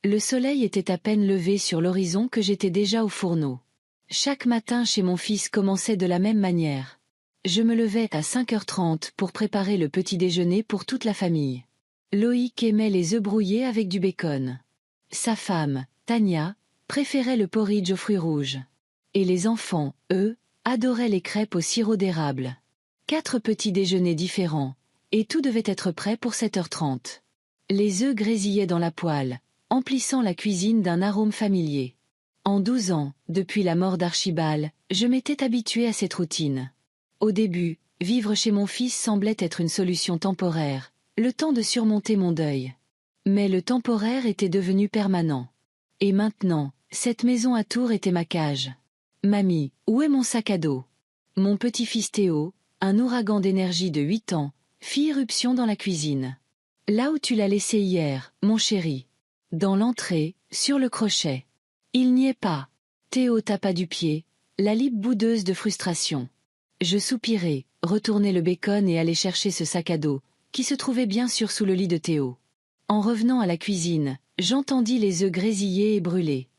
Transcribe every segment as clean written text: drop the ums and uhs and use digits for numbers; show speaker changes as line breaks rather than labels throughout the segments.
Le soleil était à peine levé sur l'horizon que j'étais déjà au fourneau. Chaque matin chez mon fils commençait de la même manière. Je me levais à 5h30 pour préparer le petit déjeuner pour toute la famille. Loïc aimait les œufs brouillés avec du bacon. Sa femme, Tania, préférait le porridge aux fruits rouges. Et les enfants, eux, adoraient les crêpes au sirop d'érable. 4 petits déjeuners différents, et tout devait être prêt pour 7h30. Les œufs grésillaient dans la poêle, emplissant la cuisine d'un arôme familier. En 12 ans, depuis la mort d'Archibald, je m'étais habituée à cette routine. Au début, vivre chez mon fils semblait être une solution temporaire, le temps de surmonter mon deuil. Mais le temporaire était devenu permanent. Et maintenant, cette maison à Tours était ma cage. Mamie, où est mon sac à dos? Mon petit-fils Théo, un ouragan d'énergie de 8 ans, fit irruption dans la cuisine. Là où tu l'as laissé hier, mon chéri. Dans l'entrée, sur le crochet. Il n'y est pas. Théo tapa du pied, la lip boudeuse de frustration. Je soupirai, retournai le bacon et allai chercher ce sac à dos, qui se trouvait bien sûr sous le lit de Théo. En revenant à la cuisine, j'entendis les œufs grésiller et brûler.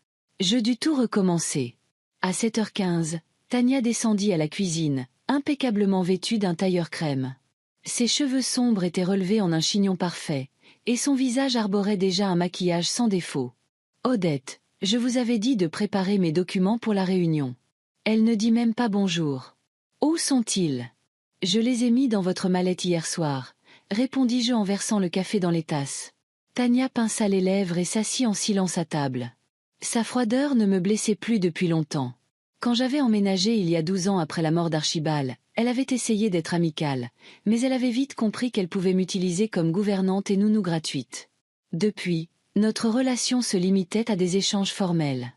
Je dus tout recommencer. À 7h15, Tania descendit à la cuisine, impeccablement vêtue d'un tailleur crème. Ses cheveux sombres étaient relevés en un chignon parfait, et son visage arborait déjà un maquillage sans défaut. « Odette, je vous avais dit de préparer mes documents pour la réunion. » Elle ne dit même pas bonjour. « Où sont-ils ? » « Je les ai mis dans votre mallette hier soir, » répondis-je en versant le café dans les tasses. Tania pinça les lèvres et s'assit en silence à table. Sa froideur ne me blessait plus depuis longtemps. Quand j'avais emménagé il y a 12 ans après la mort d'Archibald, elle avait essayé d'être amicale, mais elle avait vite compris qu'elle pouvait m'utiliser comme gouvernante et nounou gratuite. Depuis, notre relation se limitait à des échanges formels.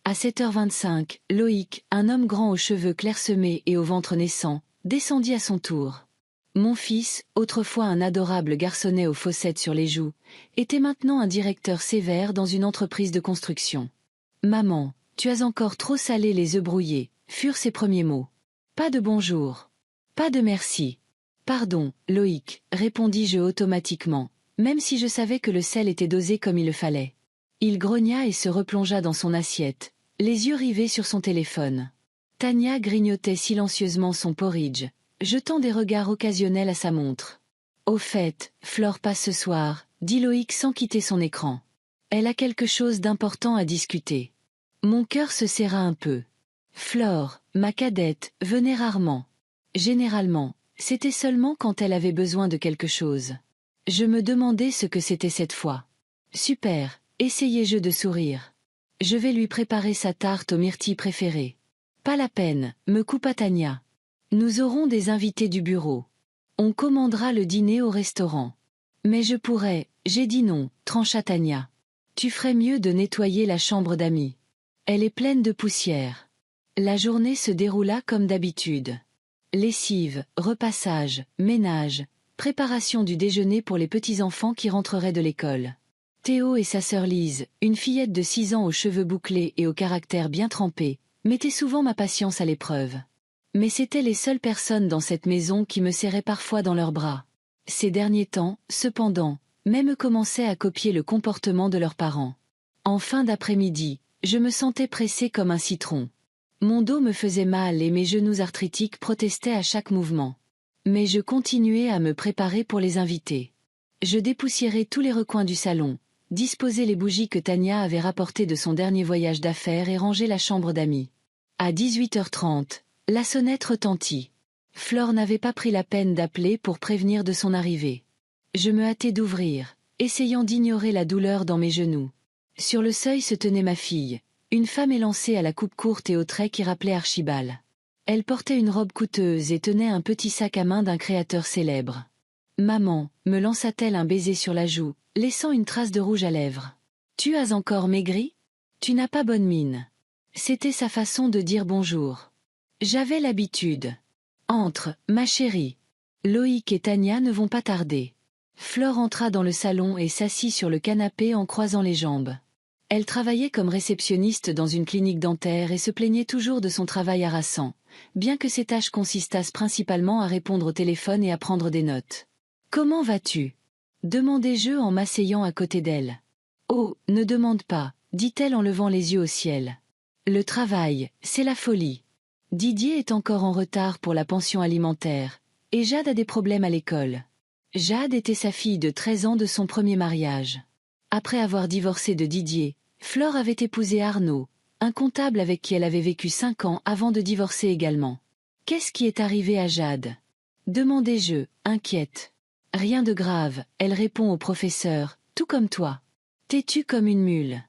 À 7h25, Loïc, un homme grand aux cheveux clairsemés et au ventre naissant, descendit à son tour. Mon fils, autrefois un adorable garçonnet aux fossettes sur les joues, était maintenant un directeur sévère dans une entreprise de construction. « Maman, tu as encore trop salé les œufs brouillés », furent ses premiers mots. Pas de bonjour. Pas de merci. Pardon, Loïc, répondis-je automatiquement, même si je savais que le sel était dosé comme il le fallait. Il grogna et se replongea dans son assiette, les yeux rivés sur son téléphone. Tania grignotait silencieusement son porridge, jetant des regards occasionnels à sa montre. « Au fait, Flore passe ce soir », dit Loïc sans quitter son écran. « Elle a quelque chose d'important à discuter. » Mon cœur se serra un peu. Flore, ma cadette, venait rarement. Généralement, c'était seulement quand elle avait besoin de quelque chose. Je me demandais ce que c'était cette fois. « Super, essayai-je de sourire. Je vais lui préparer sa tarte aux myrtilles préférées. »« Pas la peine, me coupa Tania. Nous aurons des invités du bureau. On commandera le dîner au restaurant. »« Mais je pourrais, j'ai dit non, trancha Tania. Tu ferais mieux de nettoyer la chambre d'amis. Elle est pleine de poussière. » La journée se déroula comme d'habitude. Lessive, repassage, ménage, préparation du déjeuner pour les petits-enfants qui rentreraient de l'école. Théo et sa sœur Lise, une fillette de 6 ans aux cheveux bouclés et au caractère bien trempé, mettaient souvent ma patience à l'épreuve. Mais c'étaient les seules personnes dans cette maison qui me serraient parfois dans leurs bras. Ces derniers temps, cependant, même commençaient à copier le comportement de leurs parents. En fin d'après-midi, je me sentais pressée comme un citron. Mon dos me faisait mal et mes genoux arthritiques protestaient à chaque mouvement. Mais je continuais à me préparer pour les invités. Je dépoussiérais tous les recoins du salon, disposais les bougies que Tania avait rapportées de son dernier voyage d'affaires et rangeais la chambre d'amis. À 18h30, la sonnette retentit. Flore n'avait pas pris la peine d'appeler pour prévenir de son arrivée. Je me hâtai d'ouvrir, essayant d'ignorer la douleur dans mes genoux. Sur le seuil se tenait ma fille, une femme élancée à la coupe courte et aux traits qui rappelaient Archibald. Elle portait une robe coûteuse et tenait un petit sac à main d'un créateur célèbre. « Maman », me lança-t-elle un baiser sur la joue, laissant une trace de rouge à lèvres. « Tu as encore maigri ? Tu n'as pas bonne mine. » C'était sa façon de dire bonjour. J'avais l'habitude. « Entre, ma chérie. Loïc et Tania ne vont pas tarder. » Flore entra dans le salon et s'assit sur le canapé en croisant les jambes. Elle travaillait comme réceptionniste dans une clinique dentaire et se plaignait toujours de son travail harassant, bien que ses tâches consistassent principalement à répondre au téléphone et à prendre des notes. « Comment vas-tu ? » demandai-je en m'asseyant à côté d'elle. Oh, ne demande pas, dit-elle en levant les yeux au ciel. Le travail, c'est la folie. Didier est encore en retard pour la pension alimentaire, et Jade a des problèmes à l'école. Jade était sa fille de 13 ans de son premier mariage. Après avoir divorcé de Didier, Flore avait épousé Arnaud, un comptable avec qui elle avait vécu 5 ans avant de divorcer également. Qu'est-ce qui est arrivé à Jade? Demandai-je, inquiète. Rien de grave, elle répond au professeur, tout comme toi. Têtue comme une mule.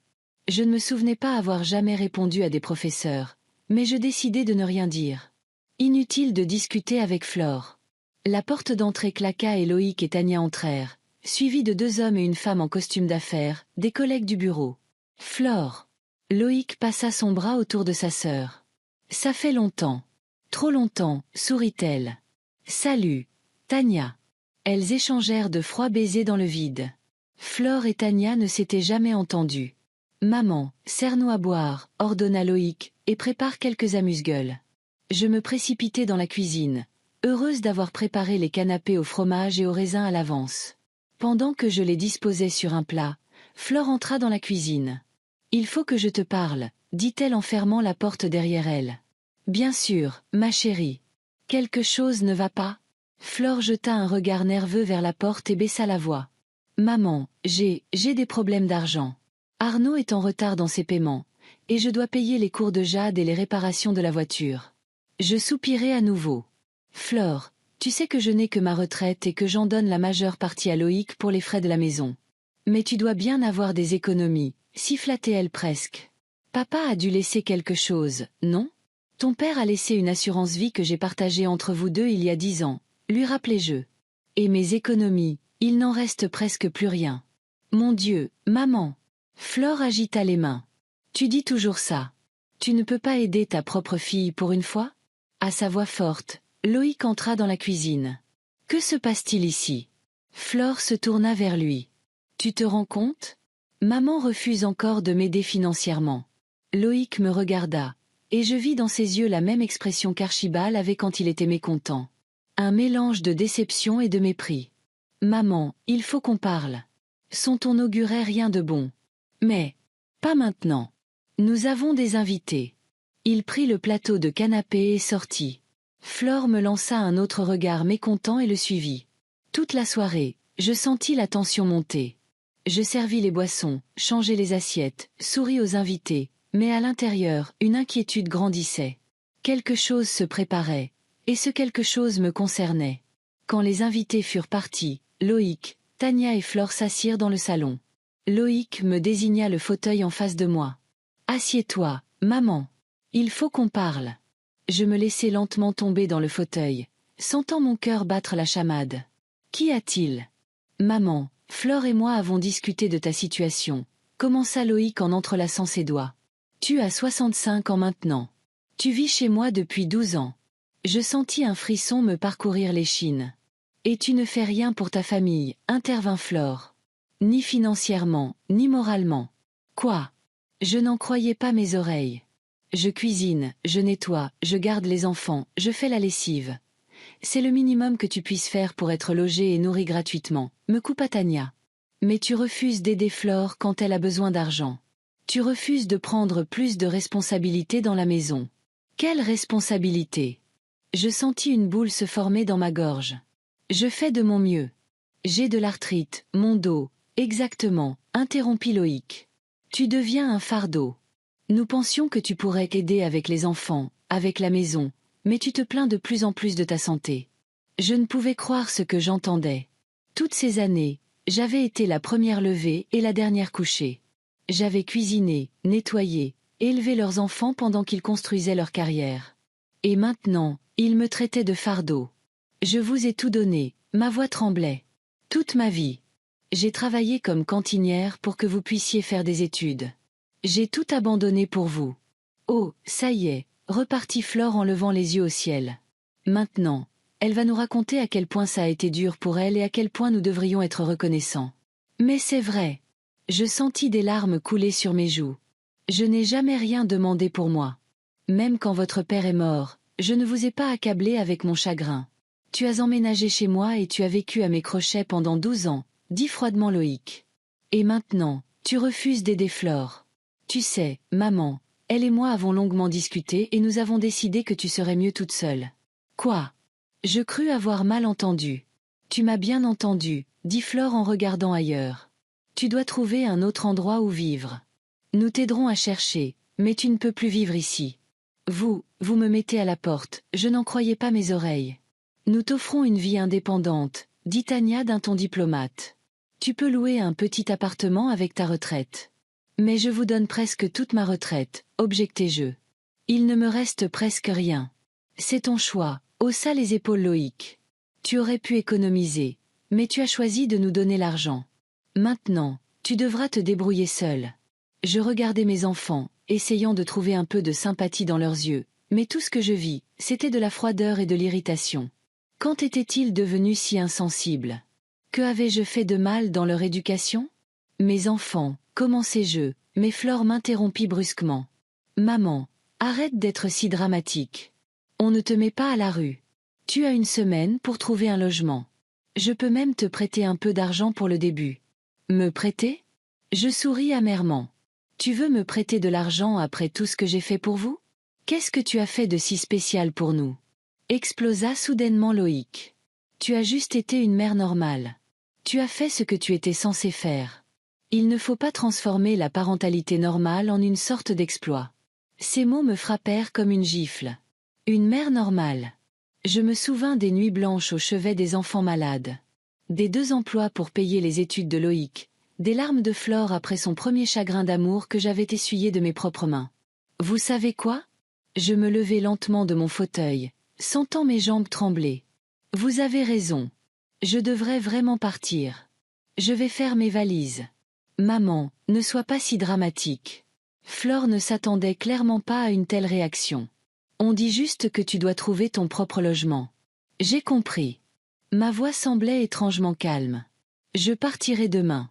Je ne me souvenais pas avoir jamais répondu à des professeurs, mais je décidai de ne rien dire. Inutile de discuter avec Flore. La porte d'entrée claqua et Loïc et Tania entrèrent, suivis de 2 hommes et une femme en costume d'affaires, des collègues du bureau. Flore. Loïc passa son bras autour de sa sœur. Ça fait longtemps. Trop longtemps, sourit-elle. Salut, Tania. Elles échangèrent de froids baisers dans le vide. Flore et Tania ne s'étaient jamais entendues. Maman, sers-nous à boire, ordonna Loïc, et prépare quelques amuse-gueules. Je me précipitai dans la cuisine, heureuse d'avoir préparé les canapés au fromage et au raisin à l'avance. Pendant que je les disposais sur un plat, Flore entra dans la cuisine. Il faut que je te parle, dit-elle en fermant la porte derrière elle. Bien sûr, ma chérie. Quelque chose ne va pas? Flore jeta un regard nerveux vers la porte et baissa la voix. Maman, j'ai des problèmes d'argent. Arnaud est en retard dans ses paiements, et je dois payer les cours de Jade et les réparations de la voiture. Je soupirai à nouveau. Flore, tu sais que je n'ai que ma retraite et que j'en donne la majeure partie à Loïc pour les frais de la maison. Mais tu dois bien avoir des économies, sifflatait-elle presque. Papa a dû laisser quelque chose, non? Ton père a laissé une assurance vie que j'ai partagée entre vous deux il y a 10 ans, lui rappelai-je. Et mes économies, il n'en reste presque plus rien. Mon Dieu, maman! Flore agita les mains. Tu dis toujours ça. Tu ne peux pas aider ta propre fille pour une fois? À sa voix forte, Loïc entra dans la cuisine. Que se passe-t-il ici? Flore se tourna vers lui. Tu te rends compte? Maman refuse encore de m'aider financièrement. Loïc me regarda, et je vis dans ses yeux la même expression qu'Archibald avait quand il était mécontent. Un mélange de déception et de mépris. Maman, il faut qu'on parle. Son ton n'augurait rien de bon. Mais, pas maintenant. Nous avons des invités. Il prit le plateau de canapé et sortit. Flore me lança un autre regard mécontent et le suivit. Toute la soirée, je sentis la tension monter. Je servis les boissons, changeai les assiettes, souris aux invités, mais à l'intérieur, une inquiétude grandissait. Quelque chose se préparait, et ce quelque chose me concernait. Quand les invités furent partis, Loïc, Tania et Flore s'assirent dans le salon. Loïc me désigna le fauteuil en face de moi. « Assieds-toi, maman. Il faut qu'on parle. » Je me laissai lentement tomber dans le fauteuil, sentant mon cœur battre la chamade. « Qu'y a-t-il? » Maman, Flore et moi avons discuté de ta situation, commença Loïc en entrelaçant ses doigts. Tu as 65 ans maintenant. Tu vis chez moi depuis 12 ans. Je sentis un frisson me parcourir l'échine. Et tu ne fais rien pour ta famille, intervint Flore. Ni financièrement, ni moralement. Quoi? Je n'en croyais pas mes oreilles. Je cuisine, je nettoie, je garde les enfants, je fais la lessive. C'est le minimum que tu puisses faire pour être logé et nourri gratuitement, me coupa Tania. Mais tu refuses d'aider Flore quand elle a besoin d'argent. Tu refuses de prendre plus de responsabilités dans la maison. Quelle responsabilité? Je sentis une boule se former dans ma gorge. Je fais de mon mieux. J'ai de l'arthrite, mon dos. Exactement, interrompit Loïc. Tu deviens un fardeau. Nous pensions que tu pourrais aider avec les enfants, avec la maison, mais tu te plains de plus en plus de ta santé. Je ne pouvais croire ce que j'entendais. Toutes ces années, j'avais été la première levée et la dernière couchée. J'avais cuisiné, nettoyé, élevé leurs enfants pendant qu'ils construisaient leur carrière. Et maintenant, ils me traitaient de fardeau. Je vous ai tout donné, ma voix tremblait. Toute ma vie. J'ai travaillé comme cantinière pour que vous puissiez faire des études. J'ai tout abandonné pour vous. Oh, ça y est, repartit Flore en levant les yeux au ciel. Maintenant, elle va nous raconter à quel point ça a été dur pour elle et à quel point nous devrions être reconnaissants. Mais c'est vrai. Je sentis des larmes couler sur mes joues. Je n'ai jamais rien demandé pour moi. Même quand votre père est mort, je ne vous ai pas accablé avec mon chagrin. Tu as emménagé chez moi et tu as vécu à mes crochets pendant 12 ans, dit froidement Loïc. Et maintenant, Tu refuses d'aider Flore. Tu sais, maman, elle et moi avons longuement discuté et nous avons décidé que tu serais mieux toute seule. Quoi? Je crus avoir mal entendu. Tu m'as bien entendu, dit Flore en regardant ailleurs. Tu dois trouver un autre endroit où vivre. Nous t'aiderons à chercher, mais tu ne peux plus vivre ici. Vous me mettez à la porte, je n'en croyais pas mes oreilles. Nous t'offrons une vie indépendante, dit Tania d'un ton diplomate. Tu peux louer un petit appartement avec ta retraite. Mais je vous donne presque toute ma retraite, objectai-je. Il ne me reste presque rien. C'est ton choix, haussa les épaules Loïc. Tu aurais pu économiser, mais tu as choisi de nous donner l'argent. Maintenant, tu devras te débrouiller seul. Je regardais mes enfants, essayant de trouver un peu de sympathie dans leurs yeux, mais tout ce que je vis, c'était de la froideur et de l'irritation. Quand étaient-ils devenus si insensibles? Que avais-je fait de mal dans leur éducation? Mes enfants, commençai-je, mais Flore m'interrompit brusquement. Maman, arrête d'être si dramatique. On ne te met pas à la rue. Tu as une semaine pour trouver un logement. Je peux même te prêter un peu d'argent pour le début. Me prêter? Je souris amèrement. Tu veux me prêter de l'argent après tout ce que j'ai fait pour vous? Qu'est-ce que tu as fait de si spécial pour nous? Explosa soudainement Loïc. Tu as juste été une mère normale. Tu as fait ce que tu étais censé faire. Il ne faut pas transformer la parentalité normale en une sorte d'exploit. Ces mots me frappèrent comme une gifle. Une mère normale. Je me souvins des nuits blanches au chevet des enfants malades. Des 2 emplois pour payer les études de Loïc, des larmes de Flore après son premier chagrin d'amour que j'avais essuyé de mes propres mains. Vous savez quoi? Je me levai lentement de mon fauteuil, sentant mes jambes trembler. Vous avez raison. Je devrais vraiment partir. Je vais faire mes valises. Maman, ne sois pas si dramatique. Flore ne s'attendait clairement pas à une telle réaction. On dit juste que tu dois trouver ton propre logement. J'ai compris. Ma voix semblait étrangement calme. Je partirai demain.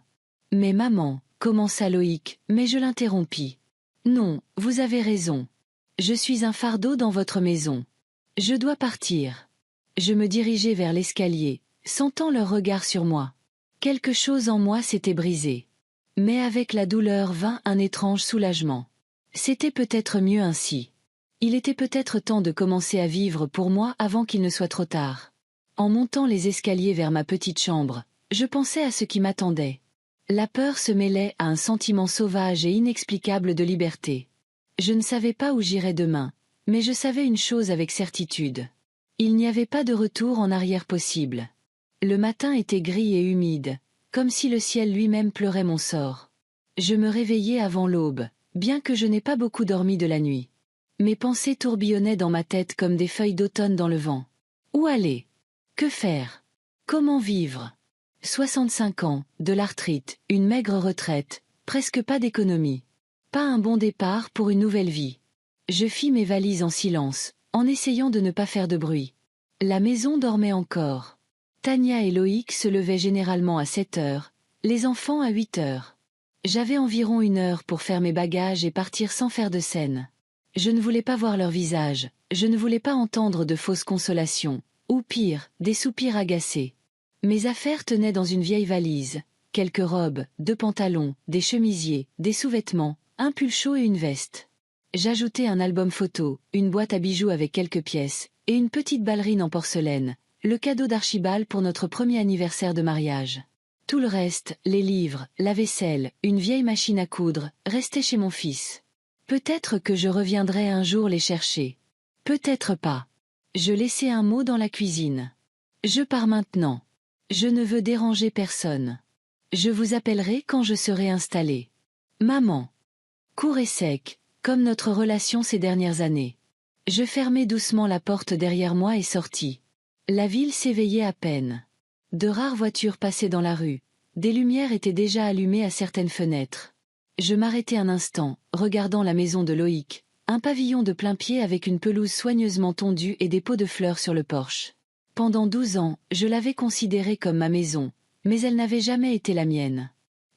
Mais maman, commença Loïc, mais je l'interrompis. Non, vous avez raison. Je suis un fardeau dans votre maison. Je dois partir. Je me dirigeai vers l'escalier, sentant leur regard sur moi. Quelque chose en moi s'était brisé. Mais avec la douleur vint un étrange soulagement. C'était peut-être mieux ainsi. Il était peut-être temps de commencer à vivre pour moi avant qu'il ne soit trop tard. En montant les escaliers vers ma petite chambre, je pensais à ce qui m'attendait. La peur se mêlait à un sentiment sauvage et inexplicable de liberté. Je ne savais pas où j'irais demain, mais je savais une chose avec certitude. Il n'y avait pas de retour en arrière possible. Le matin était gris et humide, comme si le ciel lui-même pleurait mon sort. Je me réveillai avant l'aube, bien que je n'ai pas beaucoup dormi de la nuit. Mes pensées tourbillonnaient dans ma tête comme des feuilles d'automne dans le vent. Où aller? Que faire? Comment vivre? 65 ans, de l'arthrite, une maigre retraite, presque pas d'économie. Pas un bon départ pour une nouvelle vie. Je fis mes valises en silence, en essayant de ne pas faire de bruit. La maison dormait encore. Tania et Loïc se levaient généralement à 7 heures, les enfants à 8 heures. J'avais environ 1 heure pour faire mes bagages et partir sans faire de scène. Je ne voulais pas voir leur visage, je ne voulais pas entendre de fausses consolations, ou pire, des soupirs agacés. Mes affaires tenaient dans une vieille valise, quelques robes, 2 pantalons, des chemisiers, des sous-vêtements, un pull chaud et une veste. J'ajoutai un album photo, une boîte à bijoux avec quelques pièces, et une petite ballerine en porcelaine, le cadeau d'Archibald pour notre premier anniversaire de mariage. Tout le reste, les livres, la vaisselle, une vieille machine à coudre, restait chez mon fils. Peut-être que je reviendrai un jour les chercher. Peut-être pas. Je laissai un mot dans la cuisine. Je pars maintenant. Je ne veux déranger personne. Je vous appellerai quand je serai installée. Maman. Court et sec, comme notre relation ces dernières années. Je fermai doucement la porte derrière moi et sortis. La ville s'éveillait à peine. De rares voitures passaient dans la rue. Des lumières étaient déjà allumées à certaines fenêtres. Je m'arrêtai un instant, regardant la maison de Loïc, un pavillon de plain-pied avec une pelouse soigneusement tondue et des pots de fleurs sur le porche. Pendant 12 ans, je l'avais considérée comme ma maison, mais elle n'avait jamais été la mienne.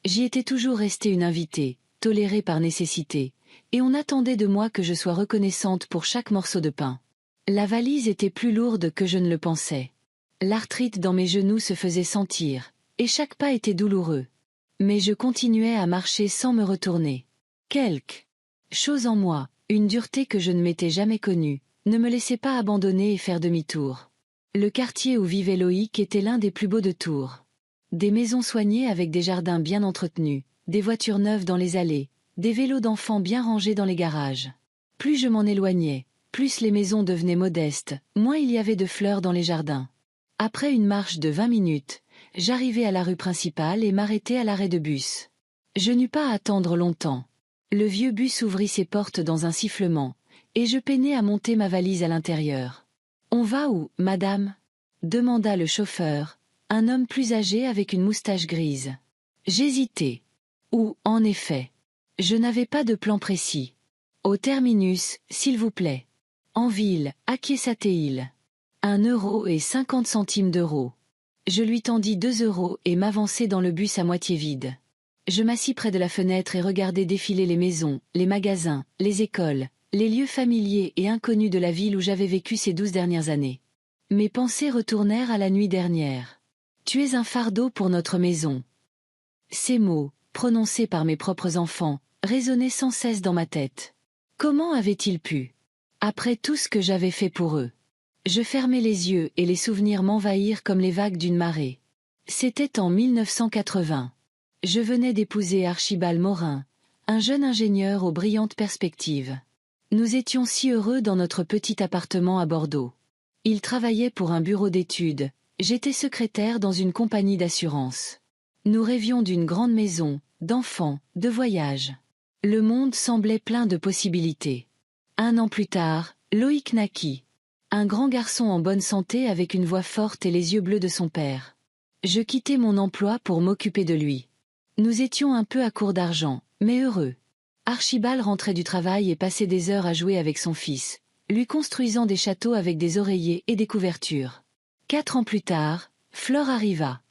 J'y étais toujours restée une invitée, tolérée par nécessité, et on attendait de moi que je sois reconnaissante pour chaque morceau de pain. La valise était plus lourde que je ne le pensais. L'arthrite dans mes genoux se faisait sentir, et chaque pas était douloureux. Mais je continuais à marcher sans me retourner. Quelque chose en moi, une dureté que je ne m'étais jamais connue, ne me laissait pas abandonner et faire demi-tour. Le quartier où vivait Loïc était l'un des plus beaux de Tours. Des maisons soignées avec des jardins bien entretenus, des voitures neuves dans les allées, des vélos d'enfants bien rangés dans les garages. Plus je m'en éloignais, plus les maisons devenaient modestes, moins il y avait de fleurs dans les jardins. Après une marche de 20 minutes, j'arrivai à la rue principale et m'arrêtai à l'arrêt de bus. Je n'eus pas à attendre longtemps. Le vieux bus ouvrit ses portes dans un sifflement, et je peinai à monter ma valise à l'intérieur. « On va où, madame ?» demanda le chauffeur, un homme plus âgé avec une moustache grise. J'hésitai. Où, en effet? Je n'avais pas de plan précis. Au terminus, s'il vous plaît. En ville, acquiesça-t-il. 1,50 €. Je lui tendis 2 € et m'avançai dans le bus à moitié vide. Je m'assis près de la fenêtre et regardai défiler les maisons, les magasins, les écoles, les lieux familiers et inconnus de la ville où j'avais vécu ces 12 dernières années. Mes pensées retournèrent à la nuit dernière. « Tu es un fardeau pour notre maison. » Ces mots, prononcés par mes propres enfants, résonnaient sans cesse dans ma tête. Comment avaient-ils pu? Après tout ce que j'avais fait pour eux. Je fermai les yeux et les souvenirs m'envahirent comme les vagues d'une marée. C'était en 1980. Je venais d'épouser Archibald Morin, un jeune ingénieur aux brillantes perspectives. Nous étions si heureux dans notre petit appartement à Bordeaux. Il travaillait pour un bureau d'études, j'étais secrétaire dans une compagnie d'assurance. Nous rêvions d'une grande maison, d'enfants, de voyages. Le monde semblait plein de possibilités. 1 an plus tard, Loïc naquit. Un grand garçon en bonne santé avec une voix forte et les yeux bleus de son père. Je quittai mon emploi pour m'occuper de lui. Nous étions un peu à court d'argent, mais heureux. Archibald rentrait du travail et passait des heures à jouer avec son fils, lui construisant des châteaux avec des oreillers et des couvertures. 4 ans plus tard, Flore arriva.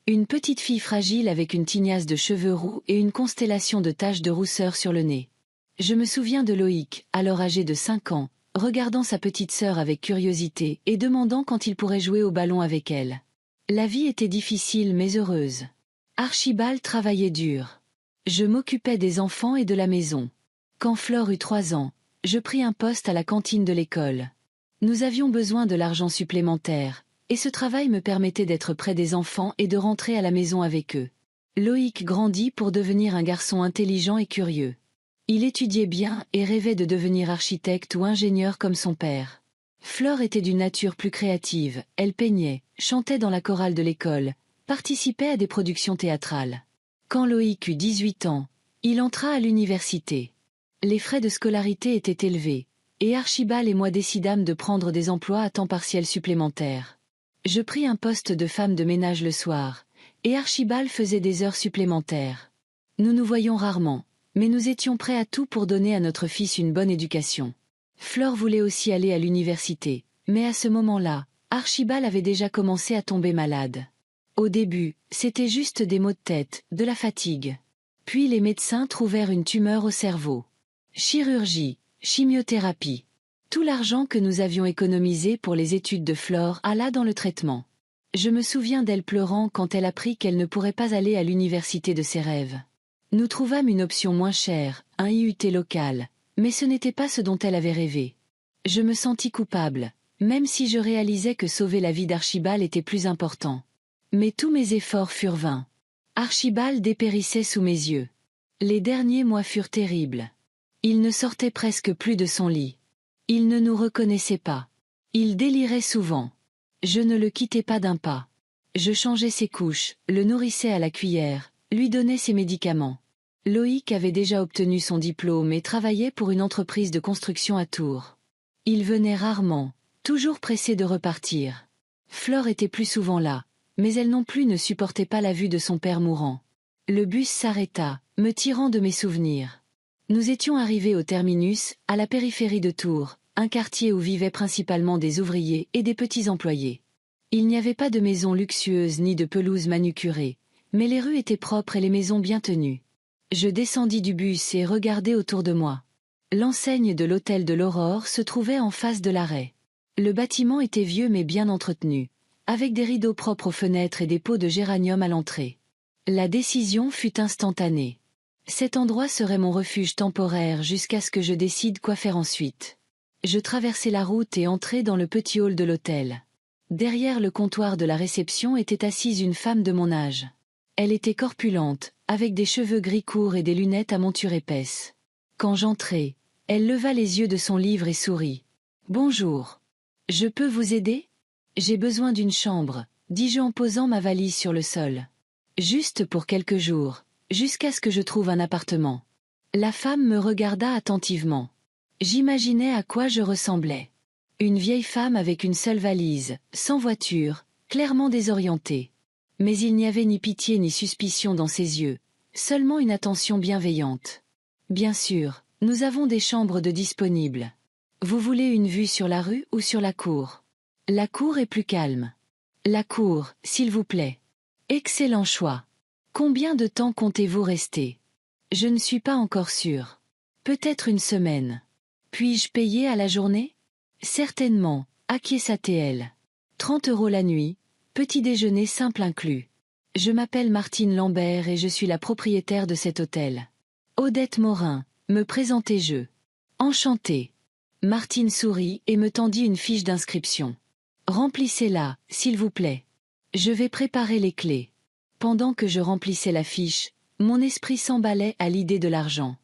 Une petite fille fragile avec une tignasse de cheveux roux et une constellation de taches de rousseur sur le nez. Je me souviens de Loïc, alors âgé de 5 ans, regardant sa petite sœur avec curiosité et demandant quand il pourrait jouer au ballon avec elle. La vie était difficile mais heureuse. Archibald travaillait dur. Je m'occupais des enfants et de la maison. Quand Flore eut 3 ans, je pris un poste à la cantine de l'école. Nous avions besoin de l'argent supplémentaire, et ce travail me permettait d'être près des enfants et de rentrer à la maison avec eux. Loïc grandit pour devenir un garçon intelligent et curieux. Il étudiait bien et rêvait de devenir architecte ou ingénieur comme son père. Flore était d'une nature plus créative, elle peignait, chantait dans la chorale de l'école, participait à des productions théâtrales. Quand Loïc eut 18 ans, il entra à l'université. Les frais de scolarité étaient élevés, et Archibald et moi décidâmes de prendre des emplois à temps partiel supplémentaires. Je pris un poste de femme de ménage le soir, et Archibald faisait des heures supplémentaires. Nous nous voyions rarement, mais nous étions prêts à tout pour donner à notre fils une bonne éducation. Flore voulait aussi aller à l'université, mais à ce moment-là, Archibald avait déjà commencé à tomber malade. Au début, c'était juste des maux de tête, de la fatigue. Puis les médecins trouvèrent une tumeur au cerveau. Chirurgie, chimiothérapie. Tout l'argent que nous avions économisé pour les études de Flore alla dans le traitement. Je me souviens d'elle pleurant quand elle apprit qu'elle ne pourrait pas aller à l'université de ses rêves. Nous trouvâmes une option moins chère, un IUT local, mais ce n'était pas ce dont elle avait rêvé. Je me sentis coupable, même si je réalisais que sauver la vie d'Archibald était plus important. Mais tous mes efforts furent vains. Archibald dépérissait sous mes yeux. Les derniers mois furent terribles. Il ne sortait presque plus de son lit. Il ne nous reconnaissait pas. Il délirait souvent. Je ne le quittais pas d'un pas. Je changeais ses couches, le nourrissais à la cuillère, lui donnais ses médicaments. Loïc avait déjà obtenu son diplôme et travaillait pour une entreprise de construction à Tours. Il venait rarement, toujours pressé de repartir. Flore était plus souvent là, mais elle non plus ne supportait pas la vue de son père mourant. Le bus s'arrêta, me tirant de mes souvenirs. Nous étions arrivés au terminus, à la périphérie de Tours, un quartier où vivaient principalement des ouvriers et des petits employés. Il n'y avait pas de maisons luxueuses ni de pelouses manucurées, mais les rues étaient propres et les maisons bien tenues. Je descendis du bus et regardai autour de moi. L'enseigne de l'hôtel de l'Aurore se trouvait en face de l'arrêt. Le bâtiment était vieux mais bien entretenu, avec des rideaux propres aux fenêtres et des pots de géranium à l'entrée. La décision fut instantanée. Cet endroit serait mon refuge temporaire jusqu'à ce que je décide quoi faire ensuite. Je traversai la route et entrai dans le petit hall de l'hôtel. Derrière le comptoir de la réception était assise une femme de mon âge. Elle était corpulente, avec des cheveux gris courts et des lunettes à monture épaisse. Quand j'entrai, elle leva les yeux de son livre et sourit. « Bonjour. Je peux vous aider ? J'ai besoin d'une chambre, dis-je en posant ma valise sur le sol. Juste pour quelques jours, jusqu'à ce que je trouve un appartement. » La femme me regarda attentivement. J'imaginais à quoi je ressemblais. Une vieille femme avec une seule valise, sans voiture, clairement désorientée. Mais il n'y avait ni pitié ni suspicion dans ses yeux, seulement une attention bienveillante. « Bien sûr, nous avons des chambres de disponibles. Vous voulez une vue sur la rue ou sur la cour ? La cour est plus calme. La cour, s'il vous plaît. Excellent choix. Combien de temps comptez-vous rester ? Je ne suis pas encore sûre. Peut-être une semaine. Puis-je payer à la journée ? Certainement, acquiesça-t-elle. 30 € la nuit, petit déjeuner simple inclus. Je m'appelle Martine Lambert et je suis la propriétaire de cet hôtel. Odette Morin, me présentai-je. Enchantée. Martine sourit et me tendit une fiche d'inscription. Remplissez-la, s'il vous plaît. Je vais préparer les clés. Pendant que je remplissais la fiche, mon esprit s'emballait à l'idée de l'argent.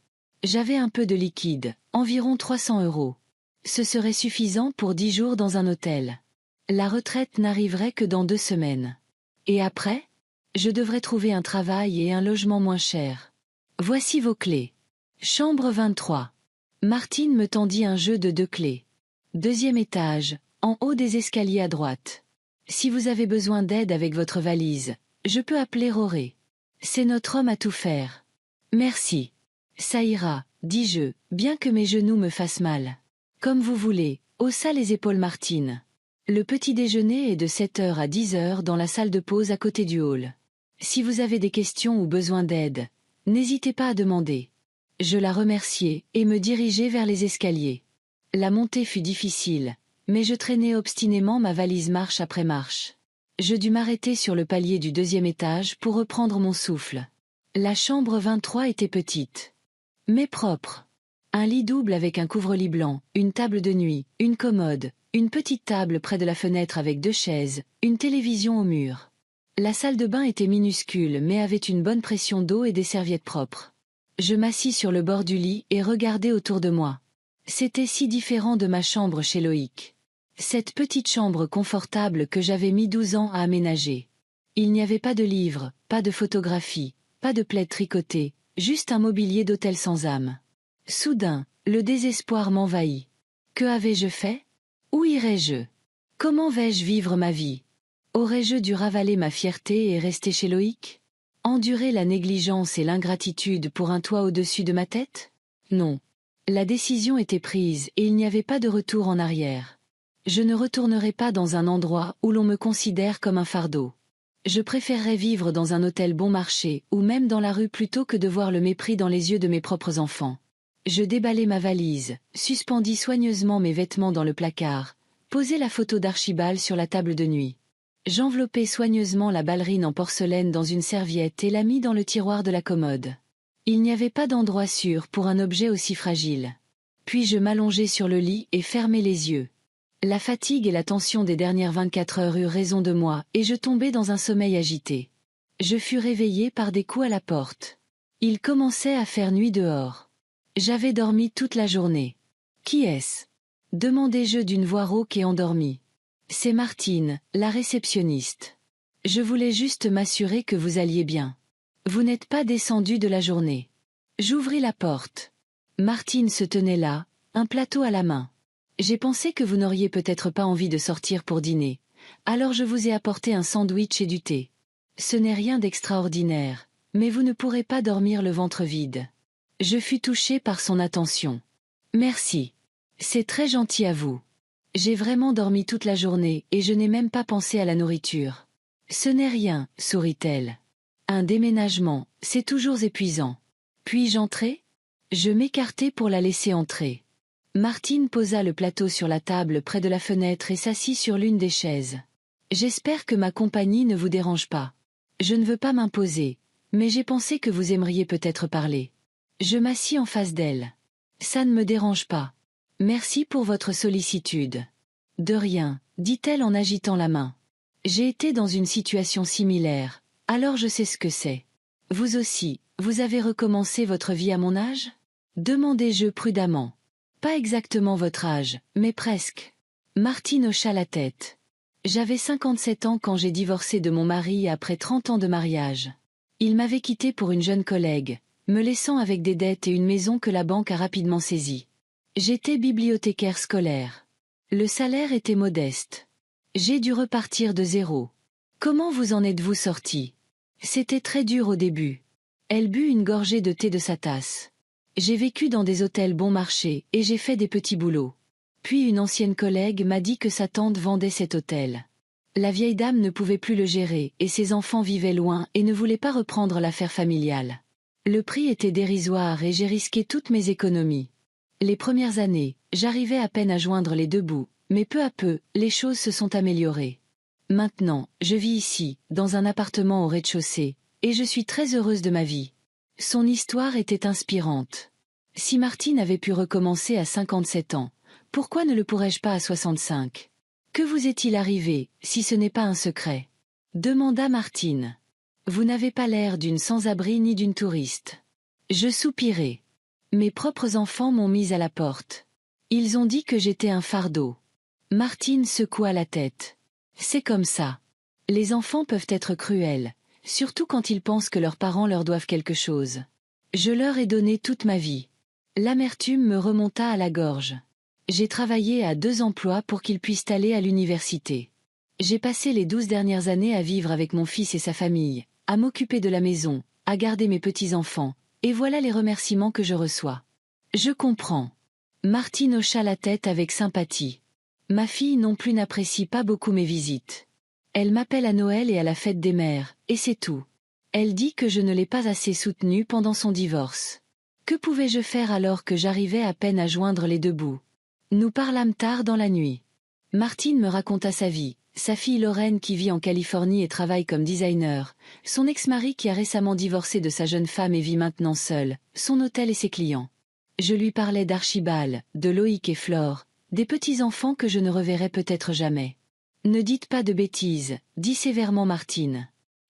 J'avais un peu de liquide, environ 300 €. Ce serait suffisant pour 10 jours dans un hôtel. La retraite n'arriverait que dans 2 semaines. Et après ? Je devrais trouver un travail et un logement moins cher. Voici vos clés. Chambre 23. Martine me tendit un jeu de 2 clés. 2e étage, en haut des escaliers à droite. Si vous avez besoin d'aide avec votre valise, je peux appeler Roré. C'est notre homme à tout faire. Merci. Ça ira, dis-je, bien que mes genoux me fassent mal. Comme vous voulez, haussa les épaules Martine. Le petit déjeuner est de 7 h à 10 h dans la salle de pause à côté du hall. Si vous avez des questions ou besoin d'aide, n'hésitez pas à demander. Je la remerciai et me dirigeai vers les escaliers. La montée fut difficile, mais je traînais obstinément ma valise marche après marche. Je dus m'arrêter sur le palier du 2e étage pour reprendre mon souffle. La chambre 23 était petite, mais propre. Un lit double avec un couvre-lit blanc, une table de nuit, une commode, une petite table près de la fenêtre avec 2 chaises, une télévision au mur. La salle de bain était minuscule mais avait une bonne pression d'eau et des serviettes propres. Je m'assis sur le bord du lit et regardai autour de moi. C'était si différent de ma chambre chez Loïc. Cette petite chambre confortable que j'avais mis 12 ans à aménager. Il n'y avait pas de livres, pas de photographies, pas de plaid tricoté, juste un mobilier d'hôtel sans âme. Soudain, le désespoir m'envahit. Que avais-je fait ? Où irais-je ? Comment vais-je vivre ma vie ? Aurais-je dû ravaler ma fierté et rester chez Loïc ? Endurer la négligence et l'ingratitude pour un toit au-dessus de ma tête ? Non. La décision était prise et il n'y avait pas de retour en arrière. Je ne retournerai pas dans un endroit où l'on me considère comme un fardeau. Je préférerais vivre dans un hôtel bon marché ou même dans la rue plutôt que de voir le mépris dans les yeux de mes propres enfants. Je déballai ma valise, suspendis soigneusement mes vêtements dans le placard, posai la photo d'Archibald sur la table de nuit. J'enveloppai soigneusement la ballerine en porcelaine dans une serviette et la mis dans le tiroir de la commode. Il n'y avait pas d'endroit sûr pour un objet aussi fragile. Puis je m'allongeai sur le lit et fermai les yeux. La fatigue et la tension des dernières 24 heures eurent raison de moi et je tombai dans un sommeil agité. Je fus réveillé par des coups à la porte. Il commençait à faire nuit dehors. J'avais dormi toute la journée. « Qui est-ce » demandai-je d'une voix rauque et endormie. « C'est Martine, la réceptionniste. Je voulais juste m'assurer que vous alliez bien. Vous n'êtes pas descendu de la journée. » J'ouvris la porte. Martine se tenait là, un plateau à la main. « J'ai pensé que vous n'auriez peut-être pas envie de sortir pour dîner, alors je vous ai apporté un sandwich et du thé. Ce n'est rien d'extraordinaire, mais vous ne pourrez pas dormir le ventre vide. » Je fus touché par son attention. « Merci. C'est très gentil à vous. J'ai vraiment dormi toute la journée et je n'ai même pas pensé à la nourriture. »« Ce n'est rien, » sourit-elle. « Un déménagement, c'est toujours épuisant. Puis-je entrer ?» Je m'écartai pour la laisser entrer. Martine posa le plateau sur la table près de la fenêtre et s'assit sur l'une des chaises. « J'espère que ma compagnie ne vous dérange pas. Je ne veux pas m'imposer, Mais j'ai pensé que vous aimeriez peut-être parler. Je m'assis en face d'elle. Ça ne me dérange pas. Merci pour votre sollicitude. De rien, dit-elle en agitant la main. J'ai été dans une situation similaire, alors je sais ce que c'est. Vous aussi, vous avez recommencé votre vie à mon âge? Demandai-je prudemment. Pas exactement votre âge, mais presque. Martine hocha la tête. J'avais 57 ans quand j'ai divorcé de mon mari après 30 ans de mariage. Il m'avait quitté pour une jeune collègue, me laissant avec des dettes et une maison que la banque a rapidement saisie. J'étais bibliothécaire scolaire. Le salaire était modeste. J'ai dû repartir de zéro. Comment vous en êtes-vous sorti? C'était très dur au début. Elle but une gorgée de thé de sa tasse. J'ai vécu dans des hôtels bon marché et j'ai fait des petits boulots. Puis une ancienne collègue m'a dit que sa tante vendait cet hôtel. La vieille dame ne pouvait plus le gérer et ses enfants vivaient loin et ne voulaient pas reprendre l'affaire familiale. Le prix était dérisoire et j'ai risqué toutes mes économies. Les premières années, j'arrivais à peine à joindre les deux bouts, mais peu à peu, les choses se sont améliorées. Maintenant, je vis ici, dans un appartement au rez-de-chaussée, et je suis très heureuse de ma vie. Son histoire était inspirante. Si Martine avait pu recommencer à 57 ans, pourquoi ne le pourrais-je pas à 65? Que vous est-il arrivé, si ce n'est pas un secret? Demanda Martine. Vous n'avez pas l'air d'une sans-abri ni d'une touriste. Je soupirai. Mes propres enfants m'ont mise à la porte. Ils ont dit que j'étais un fardeau. Martine secoua la tête. C'est comme ça. Les enfants peuvent être cruels, surtout quand ils pensent que leurs parents leur doivent quelque chose. Je leur ai donné toute ma vie. L'amertume me remonta à la gorge. J'ai travaillé à 2 emplois pour qu'ils puissent aller à l'université. J'ai passé les 12 dernières années à vivre avec mon fils et sa famille, à m'occuper de la maison, à garder mes petits-enfants, et voilà les remerciements que je reçois. Je comprends. Martine hocha la tête avec sympathie. Ma fille non plus n'apprécie pas beaucoup mes visites. Elle m'appelle à Noël et à la fête des mères, et c'est tout. Elle dit que je ne l'ai pas assez soutenue pendant son divorce. Que pouvais-je faire alors que j'arrivais à peine à joindre les deux bouts? Nous parlâmes tard dans la nuit. Martine me raconta sa vie, sa fille Lorraine qui vit en Californie et travaille comme designer, son ex-mari qui a récemment divorcé de sa jeune femme et vit maintenant seul, son hôtel et ses clients. Je lui parlais d'Archibald, de Loïc et Flore, des petits-enfants que je ne reverrai peut-être jamais. Ne dites pas de bêtises, dit sévèrement Martine.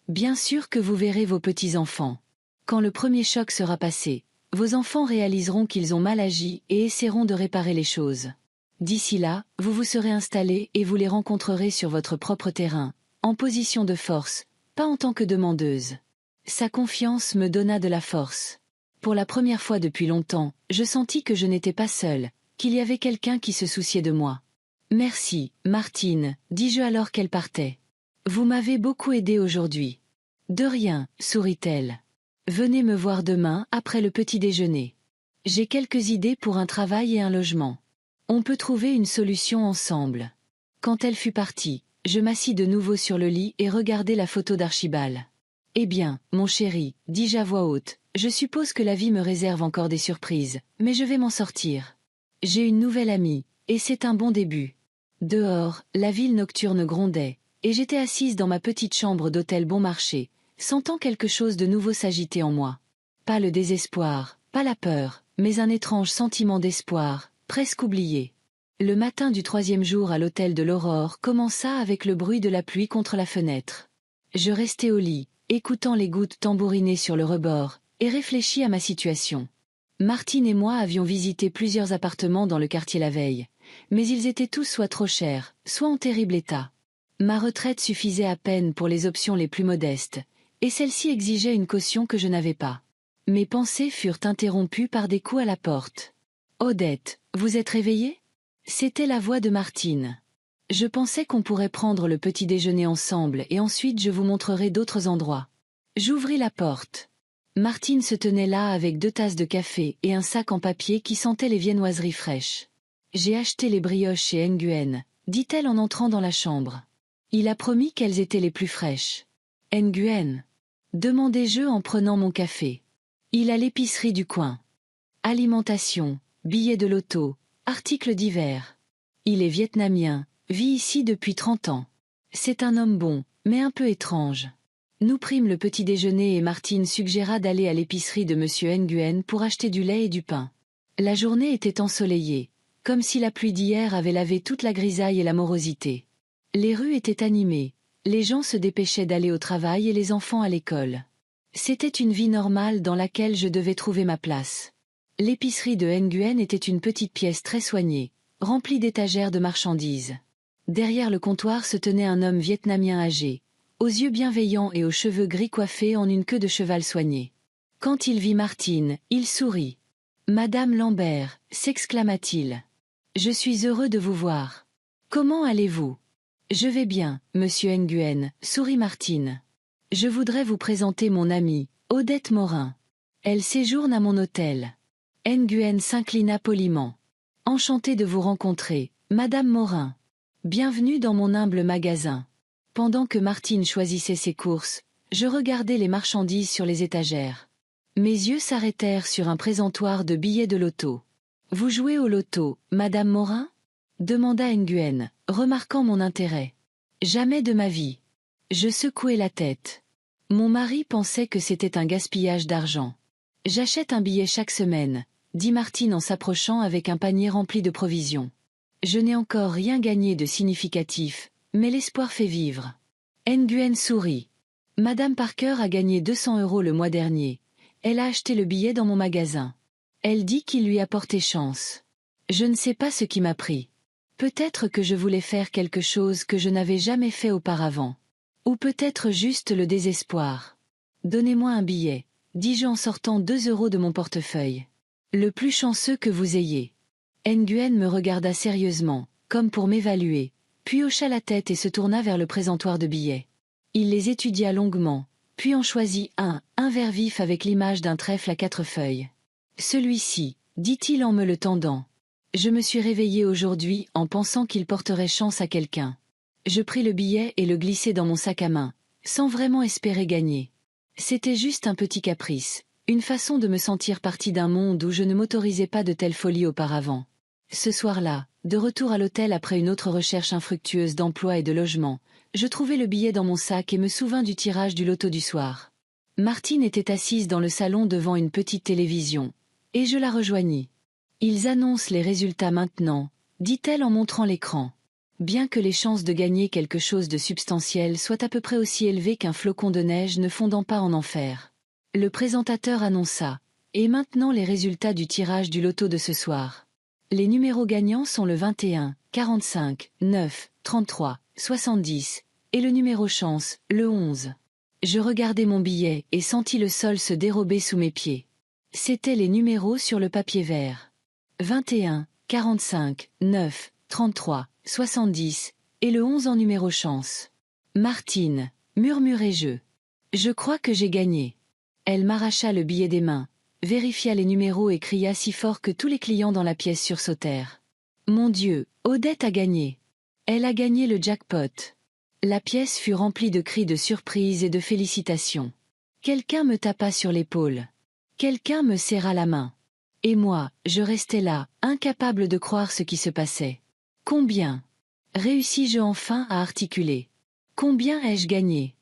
Bien sûr que vous verrez vos petits-enfants. Quand le premier choc sera passé, vos enfants réaliseront qu'ils ont mal agi et essaieront de réparer les choses. D'ici là, vous vous serez installé et vous les rencontrerez sur votre propre terrain, en position de force, pas en tant que demandeuse. Sa confiance me donna de la force. Pour la première fois depuis longtemps, je sentis que je n'étais pas seule, qu'il y avait quelqu'un qui se souciait de moi. Merci, Martine, dis-je alors qu'elle partait. Vous m'avez beaucoup aidé aujourd'hui. De rien, sourit-elle. Venez me voir demain après le petit déjeuner. J'ai quelques idées pour un travail et un logement. On peut trouver une solution ensemble. Quand elle fut partie, je m'assis de nouveau sur le lit et regardai la photo d'Archibald. Eh bien, mon chéri, dis-je à voix haute, je suppose que la vie me réserve encore des surprises, mais je vais m'en sortir. J'ai une nouvelle amie, et c'est un bon début. Dehors, la ville nocturne grondait, et j'étais assise dans ma petite chambre d'hôtel bon marché, sentant quelque chose de nouveau s'agiter en moi. Pas le désespoir, pas la peur, mais un étrange sentiment d'espoir, presque oublié. Le matin du 3e jour à l'hôtel de l'Aurore commença avec le bruit de la pluie contre la fenêtre. Je restai au lit, écoutant les gouttes tambouriner sur le rebord, et réfléchis à ma situation. Martine et moi avions visité plusieurs appartements dans le quartier la veille, mais ils étaient tous soit trop chers, soit en terrible état. Ma retraite suffisait à peine pour les options les plus modestes, et celle-ci exigeait une caution que je n'avais pas. Mes pensées furent interrompues par des coups à la porte. « Odette, vous êtes réveillée ?» C'était la voix de Martine. Je pensais qu'on pourrait prendre le petit déjeuner ensemble et ensuite je vous montrerai d'autres endroits. J'ouvris la porte. Martine se tenait là avec 2 tasses de café et un sac en papier qui sentait les viennoiseries fraîches. « J'ai acheté les brioches chez Nguyen, dit-elle en entrant dans la chambre. Il a promis qu'elles étaient les plus fraîches. Nguyen, demandai-je en prenant mon café. Il a l'épicerie du coin. Alimentation, billets de loto, articles divers. Il est vietnamien, vit ici depuis 30 ans. C'est un homme bon, mais un peu étrange. Nous prîmes le petit déjeuner et Martine suggéra d'aller à l'épicerie de Monsieur Nguyen pour acheter du lait et du pain. La journée était ensoleillée, comme si la pluie d'hier avait lavé toute la grisaille et la morosité. Les rues étaient animées, les gens se dépêchaient d'aller au travail et les enfants à l'école. C'était une vie normale dans laquelle je devais trouver ma place. L'épicerie de Nguyen était une petite pièce très soignée, remplie d'étagères de marchandises. Derrière le comptoir se tenait un homme vietnamien âgé, aux yeux bienveillants et aux cheveux gris coiffés en une queue de cheval soignée. Quand il vit Martine, il sourit. « Madame Lambert » s'exclama-t-il. « Je suis heureux de vous voir. Comment allez-vous » ? « Je vais bien, Monsieur Nguyen » sourit Martine. « Je voudrais vous présenter mon amie, Odette Morin. Elle séjourne à mon hôtel. » Nguyen s'inclina poliment. « Enchanté de vous rencontrer, Madame Morin. Bienvenue dans mon humble magasin. » Pendant que Martine choisissait ses courses, je regardais les marchandises sur les étagères. Mes yeux s'arrêtèrent sur un présentoir de billets de loto. « Vous jouez au loto, Madame Morin » demanda Nguyen, remarquant mon intérêt. « Jamais de ma vie. » Je secouai la tête. Mon mari pensait que c'était un gaspillage d'argent. « J'achète un billet chaque semaine » dit Martine en s'approchant avec un panier rempli de provisions. Je n'ai encore rien gagné de significatif, mais l'espoir fait vivre. Nguyen sourit. Madame Parker a gagné 200 € le mois dernier. Elle a acheté le billet dans mon magasin. Elle dit qu'il lui a porté chance. Je ne sais pas ce qui m'a pris. Peut-être que je voulais faire quelque chose que je n'avais jamais fait auparavant. Ou peut-être juste le désespoir. Donnez-moi un billet, dis-je en sortant 2 € de mon portefeuille. Le plus chanceux que vous ayez. Nguyen me regarda sérieusement, comme pour m'évaluer, puis hocha la tête et se tourna vers le présentoir de billets. Il les étudia longuement, puis en choisit un vert vif avec l'image d'un trèfle à 4 feuilles. « Celui-ci, dit-il en me le tendant. Je me suis réveillé aujourd'hui en pensant qu'il porterait chance à quelqu'un. Je pris le billet et le glissai dans mon sac à main, sans vraiment espérer gagner. C'était juste un petit caprice, une façon de me sentir partie d'un monde où je ne m'autorisais pas de telles folies auparavant. Ce soir-là, de retour à l'hôtel après une autre recherche infructueuse d'emploi et de logement, je trouvai le billet dans mon sac et me souvins du tirage du loto du soir. Martine était assise dans le salon devant une petite télévision, et je la rejoignis. « Ils annoncent les résultats maintenant », dit-elle en montrant l'écran. Bien que les chances de gagner quelque chose de substantiel soient à peu près aussi élevées qu'un flocon de neige ne fondant pas en enfer. Le présentateur annonça « Et maintenant les résultats du tirage du loto de ce soir. Les numéros gagnants sont le 21, 45, 9, 33, 70, et le numéro chance, le 11. » Je regardai mon billet et sentis le sol se dérober sous mes pieds. C'étaient les numéros sur le papier vert. 21, 45, 9, 33, 70, et le 11 en numéro chance. « Martine, murmurai-je. Je crois que j'ai gagné. » Elle m'arracha le billet des mains, vérifia les numéros et cria si fort que tous les clients dans la pièce sursautèrent. « Mon Dieu, Odette a gagné. Elle a gagné le jackpot. » La pièce fut remplie de cris de surprise et de félicitations. Quelqu'un me tapa sur l'épaule. Quelqu'un me serra la main. Et moi, je restais là, incapable de croire ce qui se passait. « Combien ?» réussis-je enfin à articuler. « Combien ai-je gagné ?»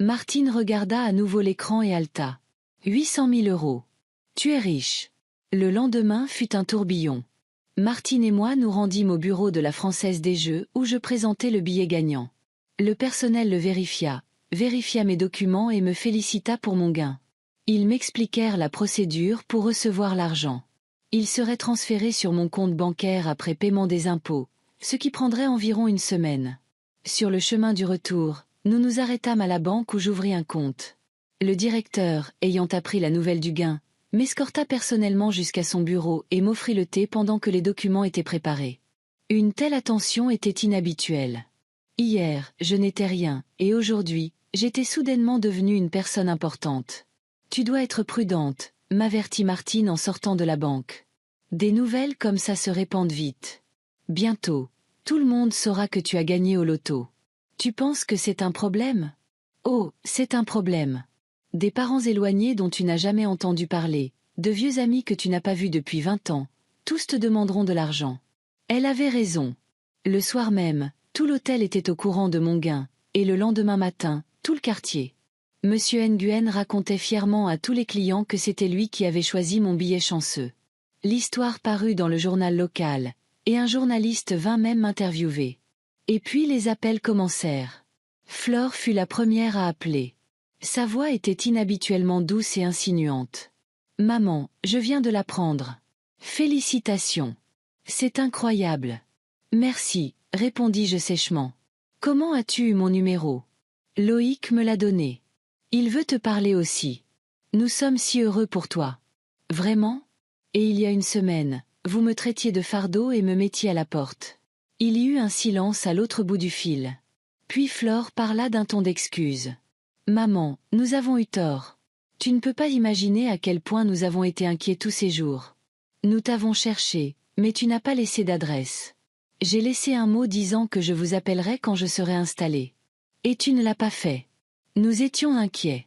Martine regarda à nouveau l'écran et haleta. 800 000 €. Tu es riche. Le lendemain fut un tourbillon. Martine et moi nous rendîmes au bureau de la Française des Jeux où je présentai le billet gagnant. Le personnel le vérifia mes documents et me félicita pour mon gain. Ils m'expliquèrent la procédure pour recevoir l'argent. Il serait transféré sur mon compte bancaire après paiement des impôts, ce qui prendrait environ une semaine. Sur le chemin du retour, nous nous arrêtâmes à la banque où j'ouvris un compte. Le directeur, ayant appris la nouvelle du gain, m'escorta personnellement jusqu'à son bureau et m'offrit le thé pendant que les documents étaient préparés. Une telle attention était inhabituelle. Hier, je n'étais rien, et aujourd'hui, j'étais soudainement devenue une personne importante. « Tu dois être prudente », m'avertit Martine en sortant de la banque. Des nouvelles comme ça se répandent vite. Bientôt, tout le monde saura que tu as gagné au loto. Tu penses que c'est un problème ? Oh, c'est un problème. Des parents éloignés dont tu n'as jamais entendu parler, de vieux amis que tu n'as pas vus depuis 20 ans, tous te demanderont de l'argent. Elle avait raison. Le soir même, tout l'hôtel était au courant de mon gain, et le lendemain matin, tout le quartier. Monsieur Nguyen racontait fièrement à tous les clients que c'était lui qui avait choisi mon billet chanceux. L'histoire parut dans le journal local, et un journaliste vint même m'interviewer. Et puis les appels commencèrent. Flore fut la première à appeler. Sa voix était inhabituellement douce et insinuante. « Maman, je viens de l'apprendre. Félicitations. C'est incroyable. » « Merci, répondis-je sèchement. « Comment as-tu eu mon numéro ? » « Loïc me l'a donné. Il veut te parler aussi. Nous sommes si heureux pour toi. » « Vraiment ? Et il y a une semaine, vous me traitiez de fardeau et me mettiez à la porte. » Il y eut un silence à l'autre bout du fil. Puis Flore parla d'un ton d'excuse. « Maman, nous avons eu tort. Tu ne peux pas imaginer à quel point nous avons été inquiets tous ces jours. Nous t'avons cherché, mais tu n'as pas laissé d'adresse. J'ai laissé un mot disant que je vous appellerai quand je serai installée. Et tu ne l'as pas fait. Nous étions inquiets. »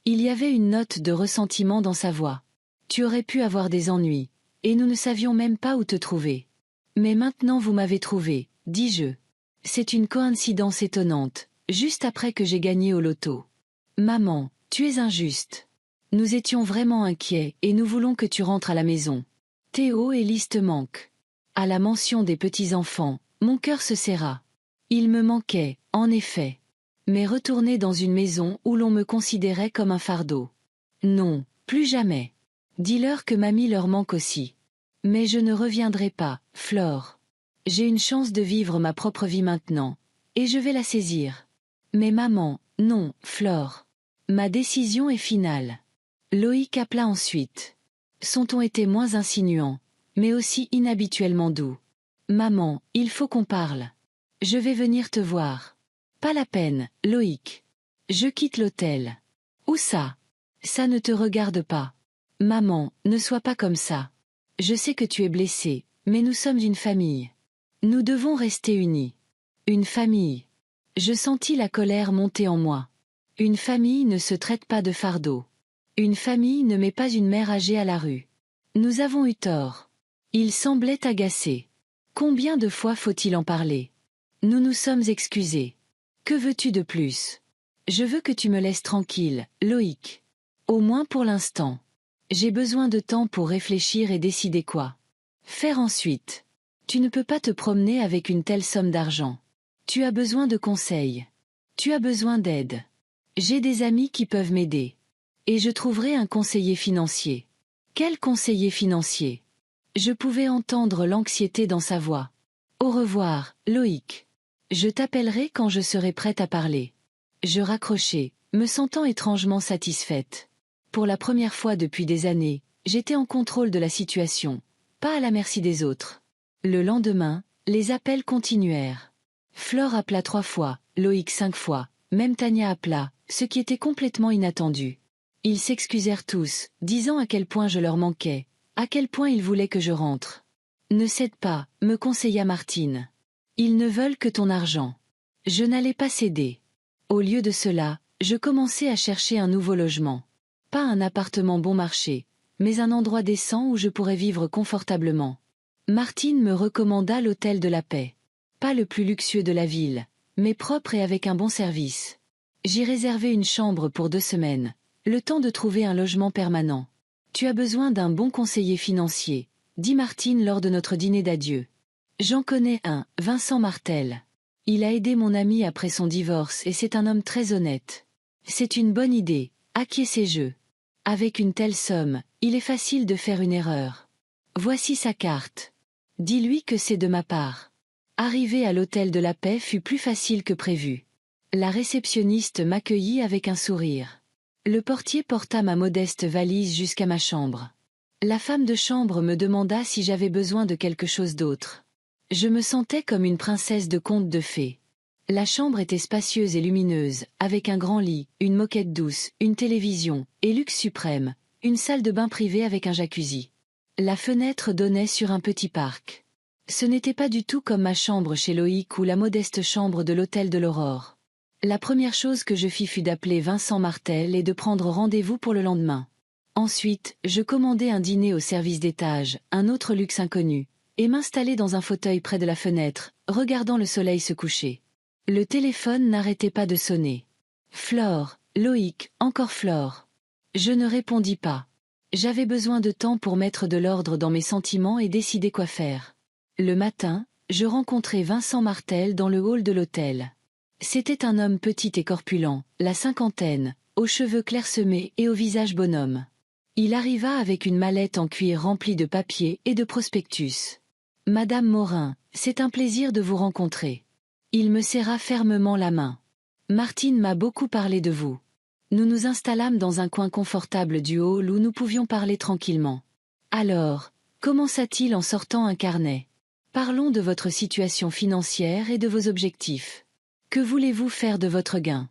Il y avait une note de ressentiment dans sa voix. « Tu aurais pu avoir des ennuis, et nous ne savions même pas où te trouver. Mais maintenant vous m'avez trouvé, dis-je. C'est une coïncidence étonnante, juste après que j'ai gagné au loto. Maman, tu es injuste. Nous étions vraiment inquiets et nous voulons que tu rentres à la maison. Théo et Lise te manquent. » À la mention des petits-enfants, mon cœur se serra. Ils me manquaient, en effet. Mais retourner dans une maison où l'on me considérait comme un fardeau. Non, plus jamais. Dis-leur que mamie leur manque aussi. Mais je ne reviendrai pas, Flore. J'ai une chance de vivre ma propre vie maintenant, et je vais la saisir. Mais maman, non, Flore. Ma décision est finale. Loïc appela ensuite. Son ton était moins insinuant, mais aussi inhabituellement doux. Maman, il faut qu'on parle. Je vais venir te voir. Pas la peine, Loïc. Je quitte l'hôtel. Où ça? Ça ne te regarde pas. Maman, ne sois pas comme ça. Je sais que tu es blessée, mais nous sommes une famille. Nous devons rester unis. Une famille. Je sentis la colère monter en moi. Une famille ne se traite pas de fardeau. Une famille ne met pas une mère âgée à la rue. Nous avons eu tort. Il semblait agacé. Combien de fois faut-il en parler? Nous nous sommes excusés. Que veux-tu de plus? Je veux que tu me laisses tranquille, Loïc. Au moins pour l'instant. J'ai besoin de temps pour réfléchir et décider quoi faire ensuite. Tu ne peux pas te promener avec une telle somme d'argent. Tu as besoin de conseils. Tu as besoin d'aide. J'ai des amis qui peuvent m'aider. Et je trouverai un conseiller financier. Quel conseiller financier? Je pouvais entendre l'anxiété dans sa voix. Au revoir, Loïc. Je t'appellerai quand je serai prête à parler. Je raccrochai, me sentant étrangement satisfaite. Pour la première fois depuis des années, j'étais en contrôle de la situation, pas à la merci des autres. Le lendemain, les appels continuèrent. Flore appela 3 fois, Loïc 5 fois, même Tania appela, ce qui était complètement inattendu. Ils s'excusèrent tous, disant à quel point je leur manquais, à quel point ils voulaient que je rentre. Ne cède pas, me conseilla Martine. Ils ne veulent que ton argent. Je n'allais pas céder. Au lieu de cela, je commençai à chercher un nouveau logement. Pas un appartement bon marché, mais un endroit décent où je pourrais vivre confortablement. Martine me recommanda l'hôtel de la Paix. Pas le plus luxueux de la ville, mais propre et avec un bon service. J'y réservai une chambre pour 2 semaines, le temps de trouver un logement permanent. Tu as besoin d'un bon conseiller financier, dit Martine lors de notre dîner d'adieu. J'en connais un, Vincent Martel. Il a aidé mon ami après son divorce et c'est un homme très honnête. C'est une bonne idée, acquiesçai-je. Avec une telle somme, il est facile de faire une erreur. Voici sa carte. Dis-lui que c'est de ma part. Arriver à l'hôtel de la Paix fut plus facile que prévu. La réceptionniste m'accueillit avec un sourire. Le portier porta ma modeste valise jusqu'à ma chambre. La femme de chambre me demanda si j'avais besoin de quelque chose d'autre. Je me sentais comme une princesse de conte de fées. La chambre était spacieuse et lumineuse, avec un grand lit, une moquette douce, une télévision, et luxe suprême, une salle de bain privée avec un jacuzzi. La fenêtre donnait sur un petit parc. Ce n'était pas du tout comme ma chambre chez Loïc ou la modeste chambre de l'hôtel de l'Aurore. La première chose que je fis fut d'appeler Vincent Martel et de prendre rendez-vous pour le lendemain. Ensuite, je commandai un dîner au service d'étage, un autre luxe inconnu, et m'installai dans un fauteuil près de la fenêtre, regardant le soleil se coucher. Le téléphone n'arrêtait pas de sonner. « Flore, Loïc, encore Flore. Je ne répondis pas. J'avais besoin de temps pour mettre de l'ordre dans mes sentiments et décider quoi faire. Le matin, je rencontrai Vincent Martel dans le hall de l'hôtel. C'était un homme petit et corpulent, la cinquantaine, aux cheveux clairsemés et au visage bonhomme. Il arriva avec une mallette en cuir remplie de papiers et de prospectus. « Madame Morin, c'est un plaisir de vous rencontrer. » Il me serra fermement la main. « Martine m'a beaucoup parlé de vous. » Nous nous installâmes dans un coin confortable du hall où nous pouvions parler tranquillement. « Alors, commença-t-il en sortant un carnet. Parlons de votre situation financière et de vos objectifs. Que voulez-vous faire de votre gain? »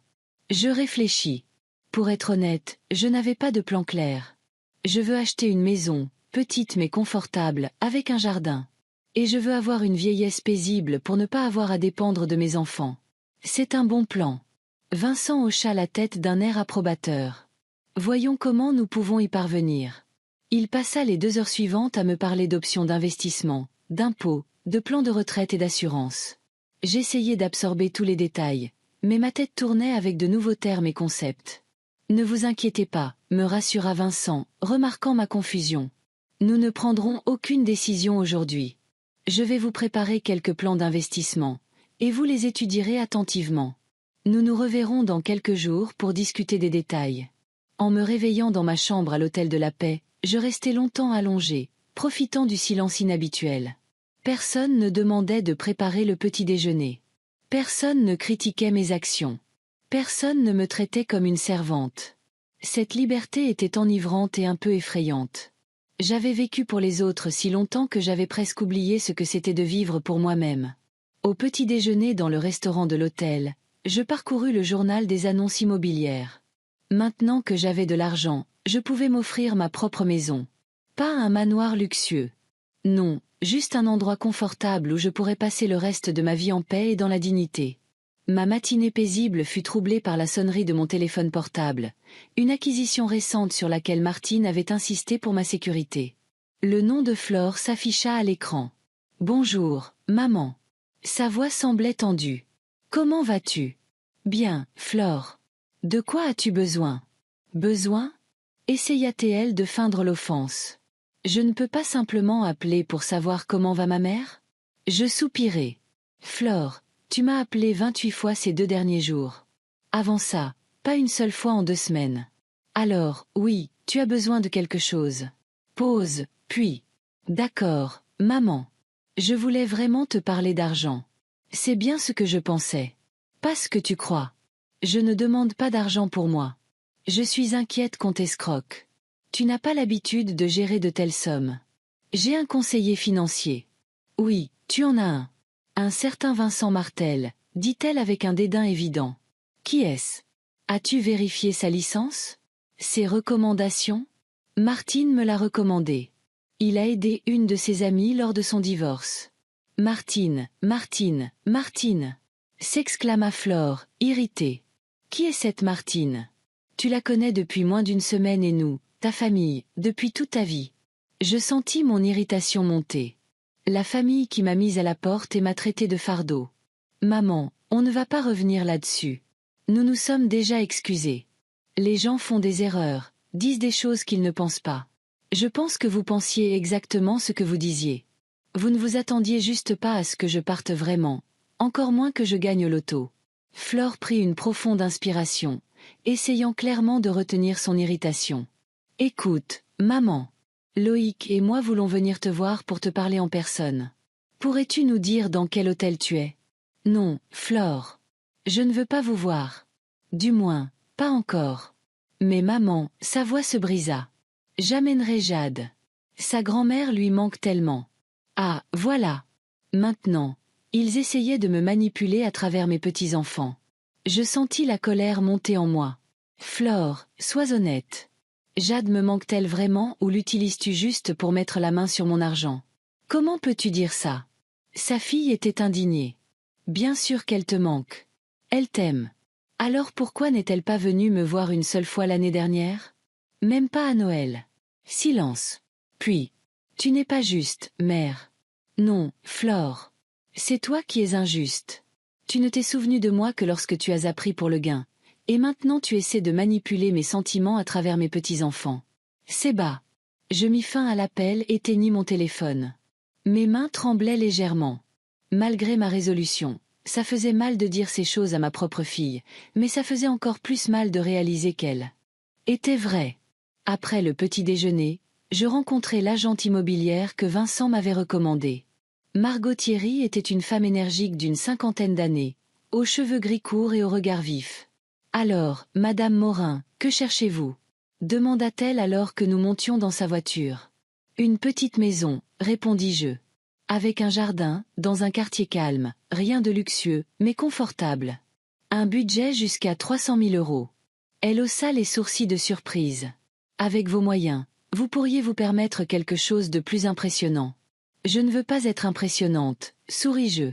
Je réfléchis. Pour être honnête, je n'avais pas de plan clair. Je veux acheter une maison, petite mais confortable, avec un jardin. Et je veux avoir une vieillesse paisible pour ne pas avoir à dépendre de mes enfants. C'est un bon plan. Vincent hocha la tête d'un air approbateur. Voyons comment nous pouvons y parvenir. Il passa les 2 heures suivantes à me parler d'options d'investissement, d'impôts, de plans de retraite et d'assurance. J'essayais d'absorber tous les détails, mais ma tête tournait avec de nouveaux termes et concepts. « Ne vous inquiétez pas », me rassura Vincent, remarquant ma confusion. « Nous ne prendrons aucune décision aujourd'hui. Je vais vous préparer quelques plans d'investissement, et vous les étudierez attentivement. Nous nous reverrons dans quelques jours pour discuter des détails. » En me réveillant dans ma chambre à l'Hôtel de la Paix, je restai longtemps allongé, profitant du silence inhabituel. Personne ne demandait de préparer le petit déjeuner. Personne ne critiquait mes actions. Personne ne me traitait comme une servante. Cette liberté était enivrante et un peu effrayante. J'avais vécu pour les autres si longtemps que j'avais presque oublié ce que c'était de vivre pour moi-même. Au petit déjeuner dans le restaurant de l'hôtel, je parcourus le journal des annonces immobilières. Maintenant que j'avais de l'argent, je pouvais m'offrir ma propre maison. Pas un manoir luxueux. Non, juste un endroit confortable où je pourrais passer le reste de ma vie en paix et dans la dignité. Ma matinée paisible fut troublée par la sonnerie de mon téléphone portable, une acquisition récente sur laquelle Martine avait insisté pour ma sécurité. Le nom de Flore s'afficha à l'écran. « Bonjour, maman. » Sa voix semblait tendue. « Comment vas-tu? »« Bien, Flore. »« De quoi as-tu besoin? »« Besoin ?» essaya-t-elle de feindre l'offense. « Je ne peux pas simplement appeler pour savoir comment va ma mère? » Je soupirai. « Flore, tu m'as appelé 28 fois ces 2 derniers jours. Avant ça, pas une seule fois en 2 semaines. Alors, oui, tu as besoin de quelque chose. » Pause, puis. « D'accord, maman. Je voulais vraiment te parler d'argent. C'est bien ce que je pensais. Pas ce que tu crois. Je ne demande pas d'argent pour moi. Je suis inquiète qu'on t'escroque. Tu n'as pas l'habitude de gérer de telles sommes. J'ai un conseiller financier. » « Oui, tu en as un. Un certain Vincent Martel, » dit-elle avec un dédain évident. « Qui est-ce? As-tu vérifié sa licence? Ses recommandations? » Martine me l'a recommandé. Il a aidé une de ses amies lors de son divorce. « Martine, Martine, Martine !» s'exclama Flore, irritée. « Qui est cette Martine? Tu la connais depuis moins d'1 semaine et nous, ta famille, depuis toute ta vie. » Je sentis mon irritation monter. La famille qui m'a mise à la porte et m'a traité de fardeau. Maman, on ne va pas revenir là-dessus. Nous nous sommes déjà excusés. Les gens font des erreurs, disent des choses qu'ils ne pensent pas. Je pense que vous pensiez exactement ce que vous disiez. Vous ne vous attendiez juste pas à ce que je parte vraiment, encore moins que je gagne au loto. Flore prit une profonde inspiration, essayant clairement de retenir son irritation. « Écoute, maman. Loïc et moi voulons venir te voir pour te parler en personne. Pourrais-tu nous dire dans quel hôtel tu es? » « Non, Flore. Je ne veux pas vous voir. Du moins, pas encore. » Mais maman, sa voix se brisa. « J'amènerai Jade. Sa grand-mère lui manque tellement. » Ah, voilà. Maintenant, ils essayaient de me manipuler à travers mes petits-enfants. Je sentis la colère monter en moi. « Flore, sois honnête. Jade me manque-t-elle vraiment ou l'utilises-tu juste pour mettre la main sur mon argent? Comment peux-tu dire ça? » Sa fille était indignée. « Bien sûr qu'elle te manque. Elle t'aime. Alors pourquoi n'est-elle pas venue me voir une seule fois l'année dernière? Même pas à Noël. » Silence. Puis, « Tu n'es pas juste, mère. » Non, Flore. C'est toi qui es injuste. Tu ne t'es souvenu de moi que lorsque tu as appris pour le gain, Et maintenant tu essaies de manipuler mes sentiments à travers mes petits-enfants. C'est bas. Je mis fin à l'appel et éteignis mon téléphone. Mes mains tremblaient légèrement. Malgré ma résolution, ça faisait mal de dire ces choses à ma propre fille, mais ça faisait encore plus mal de réaliser qu'elle était vraie. Après le petit déjeuner, je rencontrai l'agente immobilière que Vincent m'avait recommandée. Margot Thierry était une femme énergique d'une 50aine d'années, aux cheveux gris courts et au regard vif. « Alors, Madame Morin, que cherchez-vous » demanda-t-elle alors que nous montions dans sa voiture. « Une petite maison » répondis-je. « Avec un jardin, dans un quartier calme, rien de luxueux, mais confortable. Un budget jusqu'à 300 000 €. Elle haussa les sourcils de surprise. « Avec vos moyens, vous pourriez vous permettre quelque chose de plus impressionnant. » « Je ne veux pas être impressionnante, souris-je.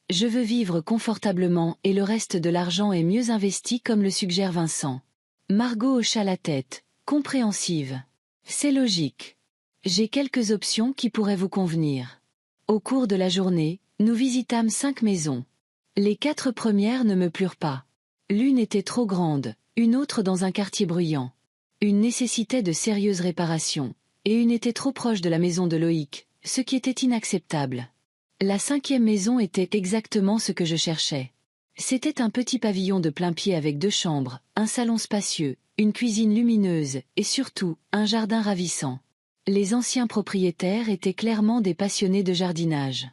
Je veux vivre confortablement et le reste de l'argent est mieux investi comme le suggère Vincent. » Margot hocha la tête, compréhensive. « C'est logique. J'ai quelques options qui pourraient vous convenir. » Au cours de la journée, nous visitâmes 5 maisons. Les 4 premières ne me plurent pas. L'une était trop grande, une autre dans un quartier bruyant. Une nécessitait de sérieuses réparations, et une était trop proche de la maison de Loïc, ce qui était inacceptable. La 5e maison était exactement ce que je cherchais. C'était un petit pavillon de plain-pied avec 2 chambres, un salon spacieux, une cuisine lumineuse, et surtout, un jardin ravissant. Les anciens propriétaires étaient clairement des passionnés de jardinage.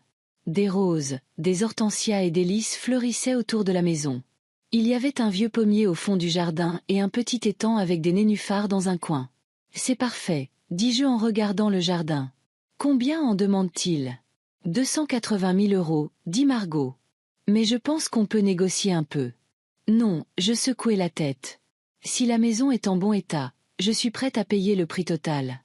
Des roses, des hortensias et des lys fleurissaient autour de la maison. Il y avait un vieux pommier au fond du jardin et un petit étang avec des nénuphars dans un coin. « C'est parfait », dis-je en regardant le jardin. « Combien en demande-t-il » ? 280 000 €, dit Margot. « Mais je pense qu'on peut négocier un peu. » Non, je secouai la tête. Si la maison est en bon état, je suis prête à payer le prix total.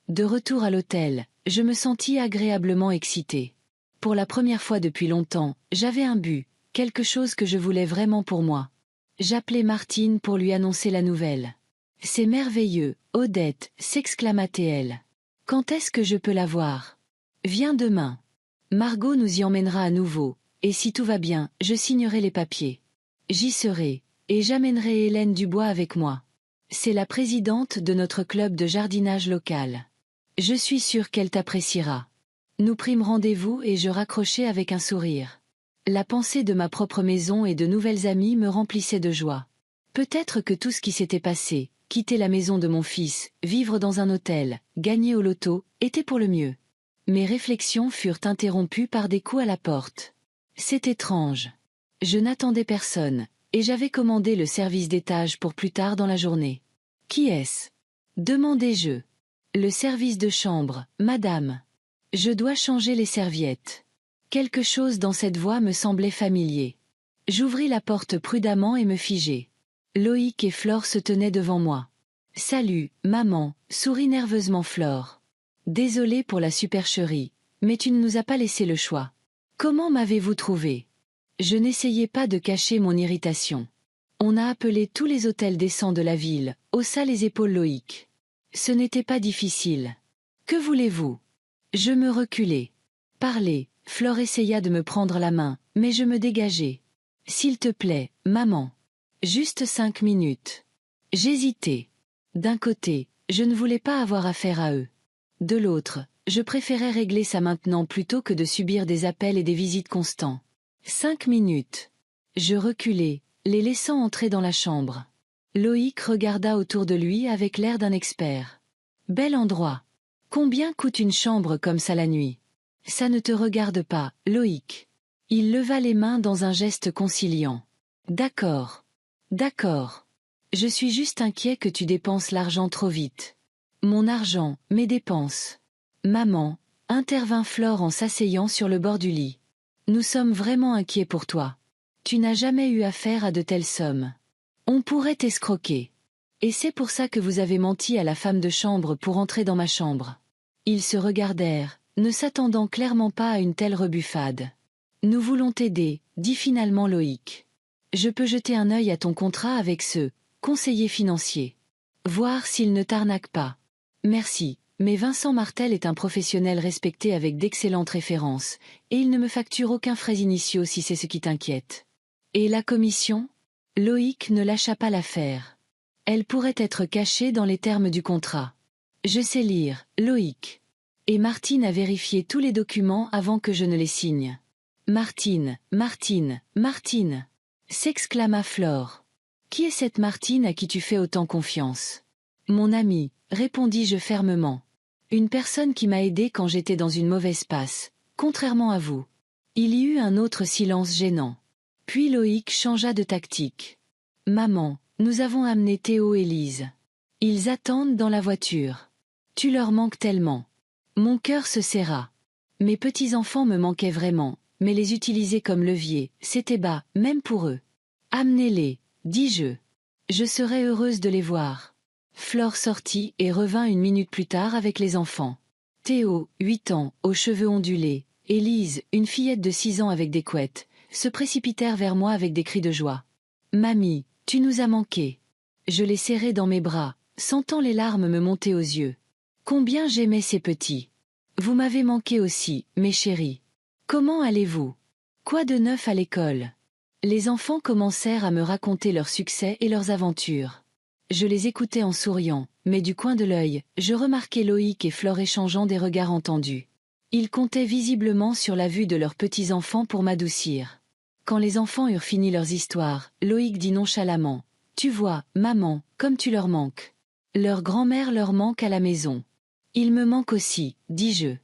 De retour à l'hôtel, je me sentis agréablement excitée. Pour la première fois depuis longtemps, j'avais un but, quelque chose que je voulais vraiment pour moi. J'appelai Martine pour lui annoncer la nouvelle. « C'est merveilleux, Odette » s'exclama-t-elle. « Quand est-ce que je peux la voir ?»« Viens demain. Margot nous y emmènera à nouveau, et si tout va bien, je signerai les papiers. J'y serai, et j'amènerai Hélène Dubois avec moi. C'est la présidente de notre club de jardinage local. Je suis sûre qu'elle t'appréciera. » Nous prîmes rendez-vous et je raccrochai avec un sourire. La pensée de ma propre maison et de nouvelles amies me remplissait de joie. Peut-être que tout ce qui s'était passé, quitter la maison de mon fils, vivre dans un hôtel, gagner au loto, était pour le mieux. Mes réflexions furent interrompues par des coups à la porte. C'est étrange. Je n'attendais personne, et j'avais commandé le service d'étage pour plus tard dans la journée. « Qui est-ce » demandai-je. « Le service de chambre, madame. Je dois changer les serviettes. » Quelque chose dans cette voix me semblait familier. J'ouvris la porte prudemment et me figeai. Loïc et Flore se tenaient devant moi. « Salut, maman » sourit nerveusement Flore. « Désolée pour la supercherie, mais tu ne nous as pas laissé le choix. Comment m'avez-vous trouvé ?» Je n'essayais pas de cacher mon irritation. « On a appelé tous les hôtels décents de la ville » haussa les épaules Loïc. « Ce n'était pas difficile. Que voulez-vous » Je me reculai. « Parlez » Flore essaya de me prendre la main, mais je me dégageai. « S'il te plaît, maman. Juste 5 minutes. » J'hésitais. D'un côté, je ne voulais pas avoir affaire à eux. De l'autre, je préférais régler ça maintenant plutôt que de subir des appels et des visites constants. 5 minutes. Je reculai, les laissant entrer dans la chambre. Loïc regarda autour de lui avec l'air d'un expert. « Bel endroit. Combien coûte une chambre comme ça la nuit ? » « Ça ne te regarde pas, Loïc. » Il leva les mains dans un geste conciliant. « D'accord. D'accord. Je suis juste inquiet que tu dépenses l'argent trop vite. »« Mon argent, mes dépenses. » « Maman, » intervint Flore en s'asseyant sur le bord du lit. « Nous sommes vraiment inquiets pour toi. Tu n'as jamais eu affaire à de telles sommes. On pourrait t'escroquer. Et c'est pour ça que vous avez menti à la femme de chambre pour entrer dans ma chambre. » Ils se regardèrent, ne s'attendant clairement pas à une telle rebuffade. « Nous voulons t'aider, » dit finalement Loïc. « Je peux jeter un œil à ton contrat avec ce conseiller financier. Voir s'il ne t'arnaque pas. » « Merci, mais Vincent Martel est un professionnel respecté avec d'excellentes références, et il ne me facture aucun frais initiaux si c'est ce qui t'inquiète. » « Et la commission » Loïc ne lâcha pas l'affaire. Elle pourrait être cachée dans les termes du contrat. Je sais lire, Loïc. Et Martine a vérifié tous les documents avant que je ne les signe. Martine, Martine, Martine, s'exclama Flore. Qui est cette Martine à qui tu fais autant confiance? Mon amie, répondis-je fermement. Une personne qui m'a aidée quand j'étais dans une mauvaise passe, contrairement à vous. Il y eut un autre silence gênant. Puis Loïc changea de tactique. Maman, nous avons amené Théo et Lise. Ils attendent dans la voiture. Tu leur manques tellement. Mon cœur se serra. Mes petits-enfants me manquaient vraiment, mais les utiliser comme levier, c'était bas, même pour eux. Amenez-les, dis-je. Je serais heureuse de les voir. Flore sortit et revint une minute plus tard avec les enfants. Théo, 8 ans, aux cheveux ondulés, et Lise, une fillette de 6 ans avec des couettes, se précipitèrent vers moi avec des cris de joie. « Mamie, tu nous as manqué. » Je les serrai dans mes bras, sentant les larmes me monter aux yeux. Combien j'aimais ces petits. Vous m'avez manqué aussi, mes chéris. Comment allez-vous? Quoi de neuf à l'école? Les enfants commencèrent à me raconter leurs succès et leurs aventures. Je les écoutais en souriant, mais du coin de l'œil, je remarquais Loïc et Flore échangeant des regards entendus. Ils comptaient visiblement sur la vue de leurs petits-enfants pour m'adoucir. Quand les enfants eurent fini leurs histoires, Loïc dit nonchalamment. « Tu vois, maman, comme tu leur manques. Leur grand-mère leur manque à la maison. Ils me manquent aussi, dis-je.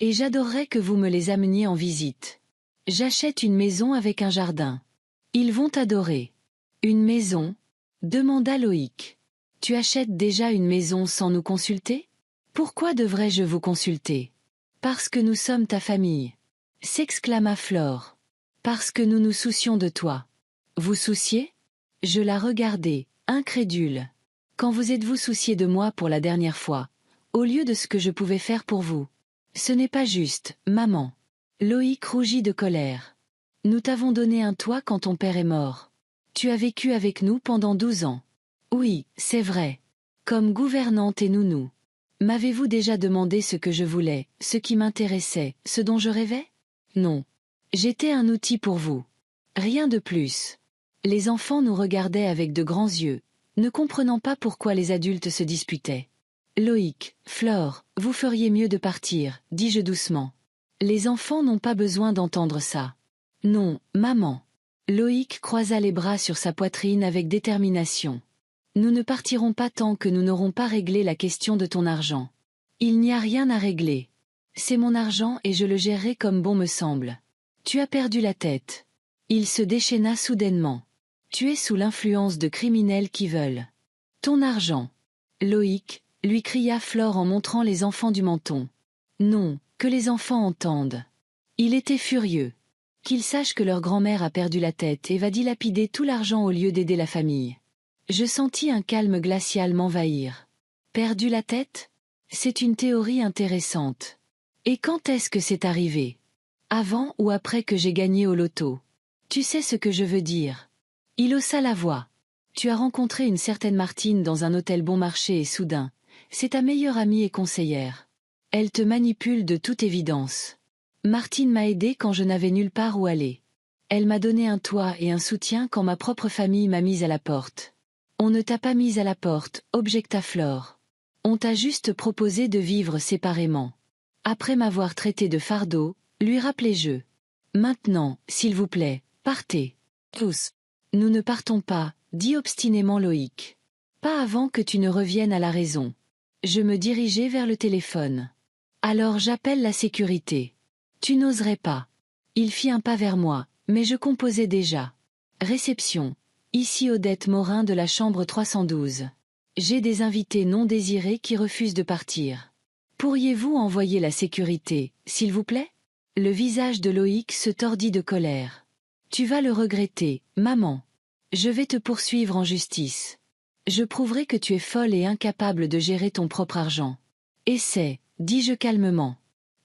Et j'adorerais que vous me les ameniez en visite. J'achète une maison avec un jardin. Ils vont adorer. » Une maison? Demanda Loïc. Tu achètes déjà une maison sans nous consulter? Pourquoi devrais-je vous consulter? Parce que nous sommes ta famille. S'exclama Flore. Parce que nous nous soucions de toi. Vous souciez? Je la regardai, incrédule. Quand vous êtes-vous soucié de moi pour la dernière fois, au lieu de ce que je pouvais faire pour vous? Ce n'est pas juste, maman. Loïc rougit de colère. Nous t'avons donné un toit quand ton père est mort. Tu as vécu avec nous pendant 12 ans. Oui, c'est vrai. Comme gouvernante et nounou. M'avez-vous déjà demandé ce que je voulais, ce qui m'intéressait, ce dont je rêvais? Non. J'étais un outil pour vous. Rien de plus. Les enfants nous regardaient avec de grands yeux, ne comprenant pas pourquoi les adultes se disputaient. Loïc, Flore, vous feriez mieux de partir, dis-je doucement. Les enfants n'ont pas besoin d'entendre ça. Non, maman. Loïc croisa les bras sur sa poitrine avec détermination. Nous ne partirons pas tant que nous n'aurons pas réglé la question de ton argent. Il n'y a rien à régler. C'est mon argent et je le gérerai comme bon me semble. Tu as perdu la tête. Il se déchaîna soudainement. Tu es sous l'influence de criminels qui veulent. Ton argent. Loïc, lui cria Flore en montrant les enfants du menton. Non, que les enfants entendent. Il était furieux. Qu'ils sachent que leur grand-mère a perdu la tête et va dilapider tout l'argent au lieu d'aider la famille. Je sentis un calme glacial m'envahir. Perdu la tête? C'est une théorie intéressante. Et quand est-ce que c'est arrivé? Avant ou après que j'ai gagné au loto? Tu sais ce que je veux dire. Il haussa la voix. Tu as rencontré une certaine Martine dans un hôtel bon marché et soudain, c'est ta meilleure amie et conseillère. Elle te manipule de toute évidence. Martine m'a aidée quand je n'avais nulle part où aller. Elle m'a donné un toit et un soutien quand ma propre famille m'a mise à la porte. On ne t'a pas mise à la porte, objecta Flore. On t'a juste proposé de vivre séparément. Après m'avoir traité de fardeau, lui rappelai-je. Maintenant, s'il vous plaît, partez. Tous. Nous ne partons pas, dit obstinément Loïc. Pas avant que tu ne reviennes à la raison. Je me dirigeai vers le téléphone. Alors j'appelle la sécurité. Tu n'oserais pas. Il fit un pas vers moi, mais je composais déjà. Réception. Ici Odette Morin de la chambre 312. J'ai des invités non désirés qui refusent de partir. Pourriez-vous envoyer la sécurité, s'il vous plaît? Le visage de Loïc se tordit de colère. Tu vas le regretter, maman. Je vais te poursuivre en justice. Je prouverai que tu es folle et incapable de gérer ton propre argent. Essaie, dis-je calmement.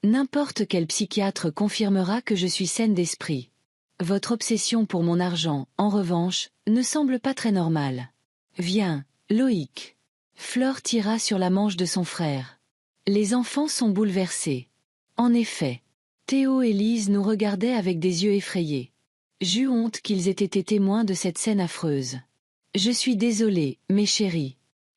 N'importe quel psychiatre confirmera que je suis saine d'esprit. Votre obsession pour mon argent, en revanche, ne semble pas très normale. Viens, Loïc. Flore tira sur la manche de son frère. Les enfants sont bouleversés. En effet. Théo et Lise nous regardaient avec des yeux effrayés. J'eus honte qu'ils aient été témoins de cette scène affreuse. Je suis désolée, mes chéris.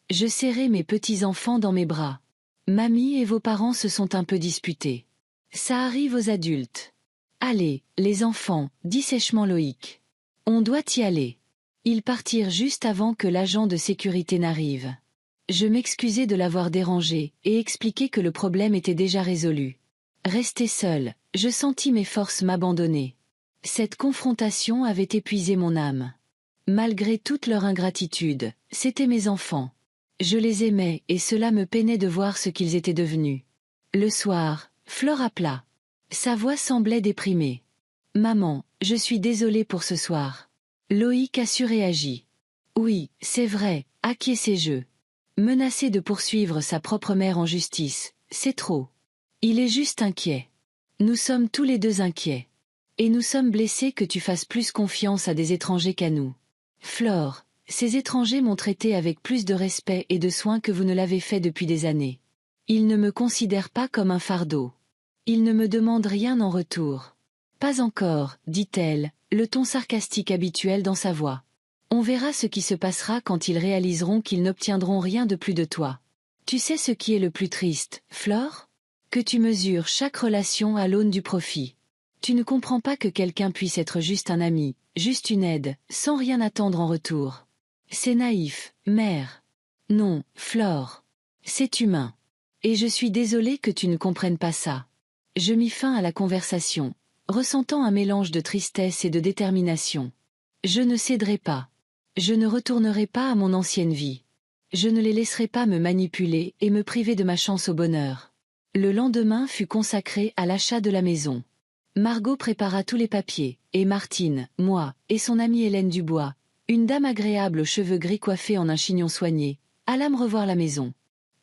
Je serrai mes petits-enfants dans mes bras. Mamie et vos parents se sont un peu disputés. Ça arrive aux adultes. Allez, les enfants, dit sèchement Loïc. On doit y aller. Ils partirent juste avant que l'agent de sécurité n'arrive. Je m'excusai de l'avoir dérangé et expliquai que le problème était déjà résolu. Resté seul, je sentis mes forces m'abandonner. Cette confrontation avait épuisé mon âme. Malgré toute leur ingratitude, c'étaient mes enfants. Je les aimais et cela me peinait de voir ce qu'ils étaient devenus. Le soir, Flore appela. Sa voix semblait déprimée. « Maman, je suis désolée pour ce soir. » Loïc a surréagi. Oui, c'est vrai, acquiesçai-je. Menacé de poursuivre sa propre mère en justice, c'est trop. Il est juste inquiet. Nous sommes tous les deux inquiets. Et nous sommes blessés que tu fasses plus confiance à des étrangers qu'à nous. Flore, ces étrangers m'ont traité avec plus de respect et de soin que vous ne l'avez fait depuis des années. Ils ne me considèrent pas comme un fardeau. Ils ne me demandent rien en retour. Pas encore, dit-elle, le ton sarcastique habituel dans sa voix. On verra ce qui se passera quand ils réaliseront qu'ils n'obtiendront rien de plus de toi. Tu sais ce qui est le plus triste, Flore ? Que tu mesures chaque relation à l'aune du profit. Tu ne comprends pas que quelqu'un puisse être juste un ami, juste une aide, sans rien attendre en retour. C'est naïf, mère. Non, Flore. C'est humain. Et je suis désolée que tu ne comprennes pas ça. Je mis fin à la conversation, ressentant un mélange de tristesse et de détermination. Je ne céderai pas. Je ne retournerai pas à mon ancienne vie. Je ne les laisserai pas me manipuler et me priver de ma chance au bonheur. Le lendemain fut consacré à l'achat de la maison. Margot prépara tous les papiers, et Martine, moi, et son amie Hélène Dubois, une dame agréable aux cheveux gris coiffés en un chignon soigné, allâmes revoir la maison.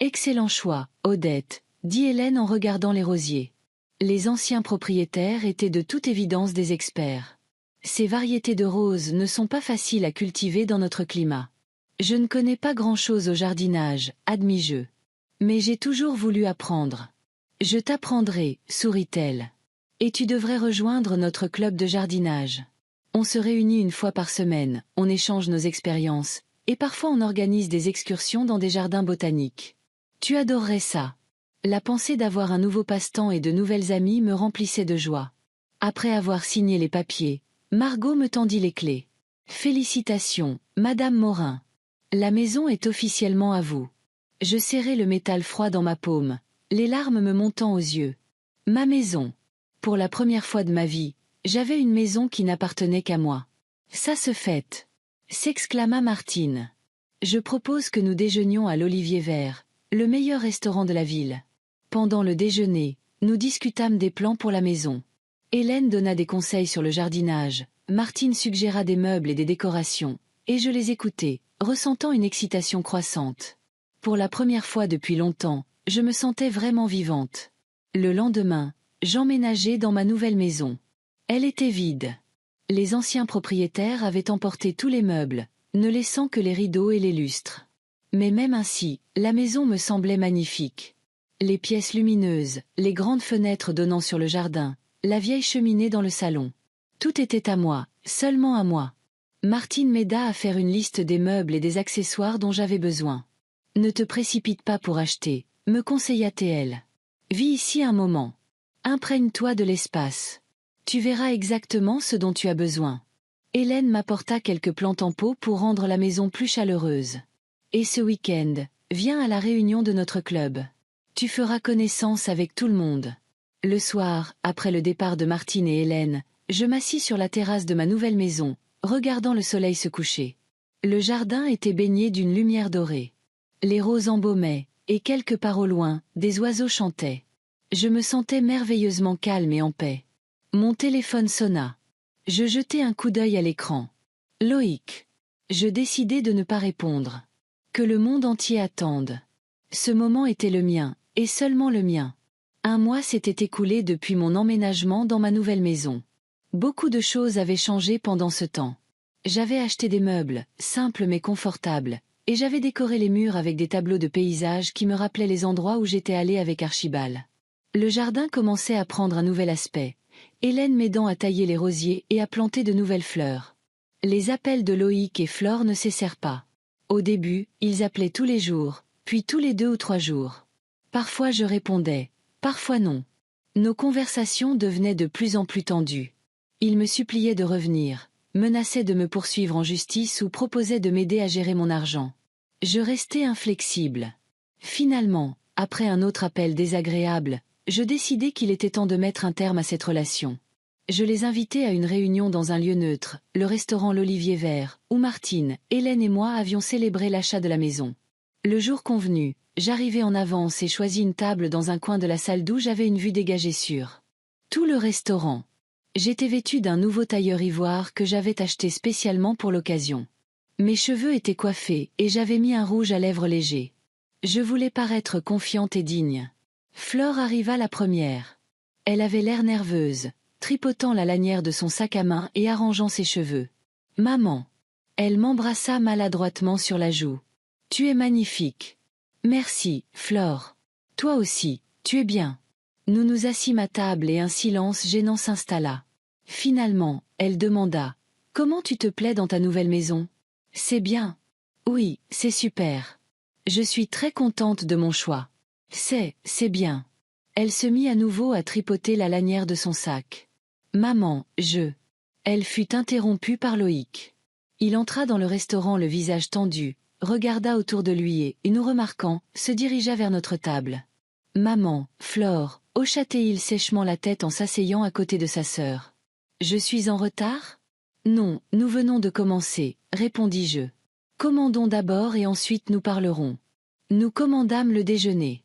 Excellent choix, Odette, dit Hélène en regardant les rosiers. Les anciens propriétaires étaient de toute évidence des experts. Ces variétés de roses ne sont pas faciles à cultiver dans notre climat. Je ne connais pas grand-chose au jardinage, admis-je. Mais j'ai toujours voulu apprendre. Je t'apprendrai, sourit-elle. Et tu devrais rejoindre notre club de jardinage. On se réunit une fois par semaine, on échange nos expériences, et parfois on organise des excursions dans des jardins botaniques. Tu adorerais ça. La pensée d'avoir un nouveau passe-temps et de nouvelles amies me remplissait de joie. Après avoir signé les papiers, Margot me tendit les clés. Félicitations, Madame Morin. La maison est officiellement à vous. Je serrai le métal froid dans ma paume, les larmes me montant aux yeux. Ma maison. Pour la première fois de ma vie, j'avais une maison qui n'appartenait qu'à moi. Ça se fête, s'exclama Martine. Je propose que nous déjeunions à l'Olivier Vert, le meilleur restaurant de la ville. Pendant le déjeuner, nous discutâmes des plans pour la maison. Hélène donna des conseils sur le jardinage, Martine suggéra des meubles et des décorations, et je les écoutai, ressentant une excitation croissante. Pour la première fois depuis longtemps, je me sentais vraiment vivante. Le lendemain, j'emménageai dans ma nouvelle maison. Elle était vide. Les anciens propriétaires avaient emporté tous les meubles, ne laissant que les rideaux et les lustres. Mais même ainsi, la maison me semblait magnifique. Les pièces lumineuses, les grandes fenêtres donnant sur le jardin, la vieille cheminée dans le salon. Tout était à moi, seulement à moi. Martine m'aida à faire une liste des meubles et des accessoires dont j'avais besoin. Ne te précipite pas pour acheter, me conseilla-t-elle. Vis ici un moment. Imprègne-toi de l'espace. Tu verras exactement ce dont tu as besoin. Hélène m'apporta quelques plantes en pot pour rendre la maison plus chaleureuse. Et ce week-end, viens à la réunion de notre club. Tu feras connaissance avec tout le monde. Le soir, après le départ de Martine et Hélène, je m'assis sur la terrasse de ma nouvelle maison, regardant le soleil se coucher. Le jardin était baigné d'une lumière dorée. Les roses embaumaient, et quelque part au loin, des oiseaux chantaient. Je me sentais merveilleusement calme et en paix. Mon téléphone sonna. Je jetai un coup d'œil à l'écran. Loïc. Je décidai de ne pas répondre. Que le monde entier attende. Ce moment était le mien, et seulement le mien. Un mois s'était écoulé depuis mon emménagement dans ma nouvelle maison. Beaucoup de choses avaient changé pendant ce temps. J'avais acheté des meubles, simples mais confortables, et j'avais décoré les murs avec des tableaux de paysages qui me rappelaient les endroits où j'étais allée avec Archibald. Le jardin commençait à prendre un nouvel aspect, Hélène m'aidant à tailler les rosiers et à planter de nouvelles fleurs. Les appels de Loïc et Flore ne cessèrent pas. Au début, ils appelaient tous les jours, puis tous les 2 ou 3 jours. Parfois je répondais, parfois non. Nos conversations devenaient de plus en plus tendues. Ils me suppliaient de revenir, menaçaient de me poursuivre en justice ou proposaient de m'aider à gérer mon argent. Je restais inflexible. Finalement, après un autre appel désagréable, je décidai qu'il était temps de mettre un terme à cette relation. Je les invitai à une réunion dans un lieu neutre, le restaurant L'Olivier Vert, où Martine, Hélène et moi avions célébré l'achat de la maison. Le jour convenu, j'arrivai en avance et choisis une table dans un coin de la salle d'où j'avais une vue dégagée sur tout le restaurant. J'étais vêtue d'un nouveau tailleur ivoire que j'avais acheté spécialement pour l'occasion. Mes cheveux étaient coiffés et j'avais mis un rouge à lèvres léger. Je voulais paraître confiante et digne. Flore arriva la première. Elle avait l'air nerveuse, tripotant la lanière de son sac à main et arrangeant ses cheveux. « Maman !» Elle m'embrassa maladroitement sur la joue. « Tu es magnifique. »« Merci, Flore. Toi aussi, tu es bien. » Nous nous assîmes à table et un silence gênant s'installa. Finalement, elle demanda « Comment tu te plais dans ta nouvelle maison ?»« C'est bien. »« Oui, c'est super. Je suis très contente de mon choix. »« C'est bien. » Elle se mit à nouveau à tripoter la lanière de son sac. « Maman, je... » Elle fut interrompue par Loïc. Il entra dans le restaurant le visage tendu, regarda autour de lui et, nous remarquant, se dirigea vers notre table. « Maman, Flore, » hocha-t-il sèchement la tête en s'asseyant à côté de sa sœur. « Je suis en retard ?»« Non, nous venons de commencer, » répondis-je. « Commandons d'abord et ensuite nous parlerons. » Nous commandâmes le déjeuner.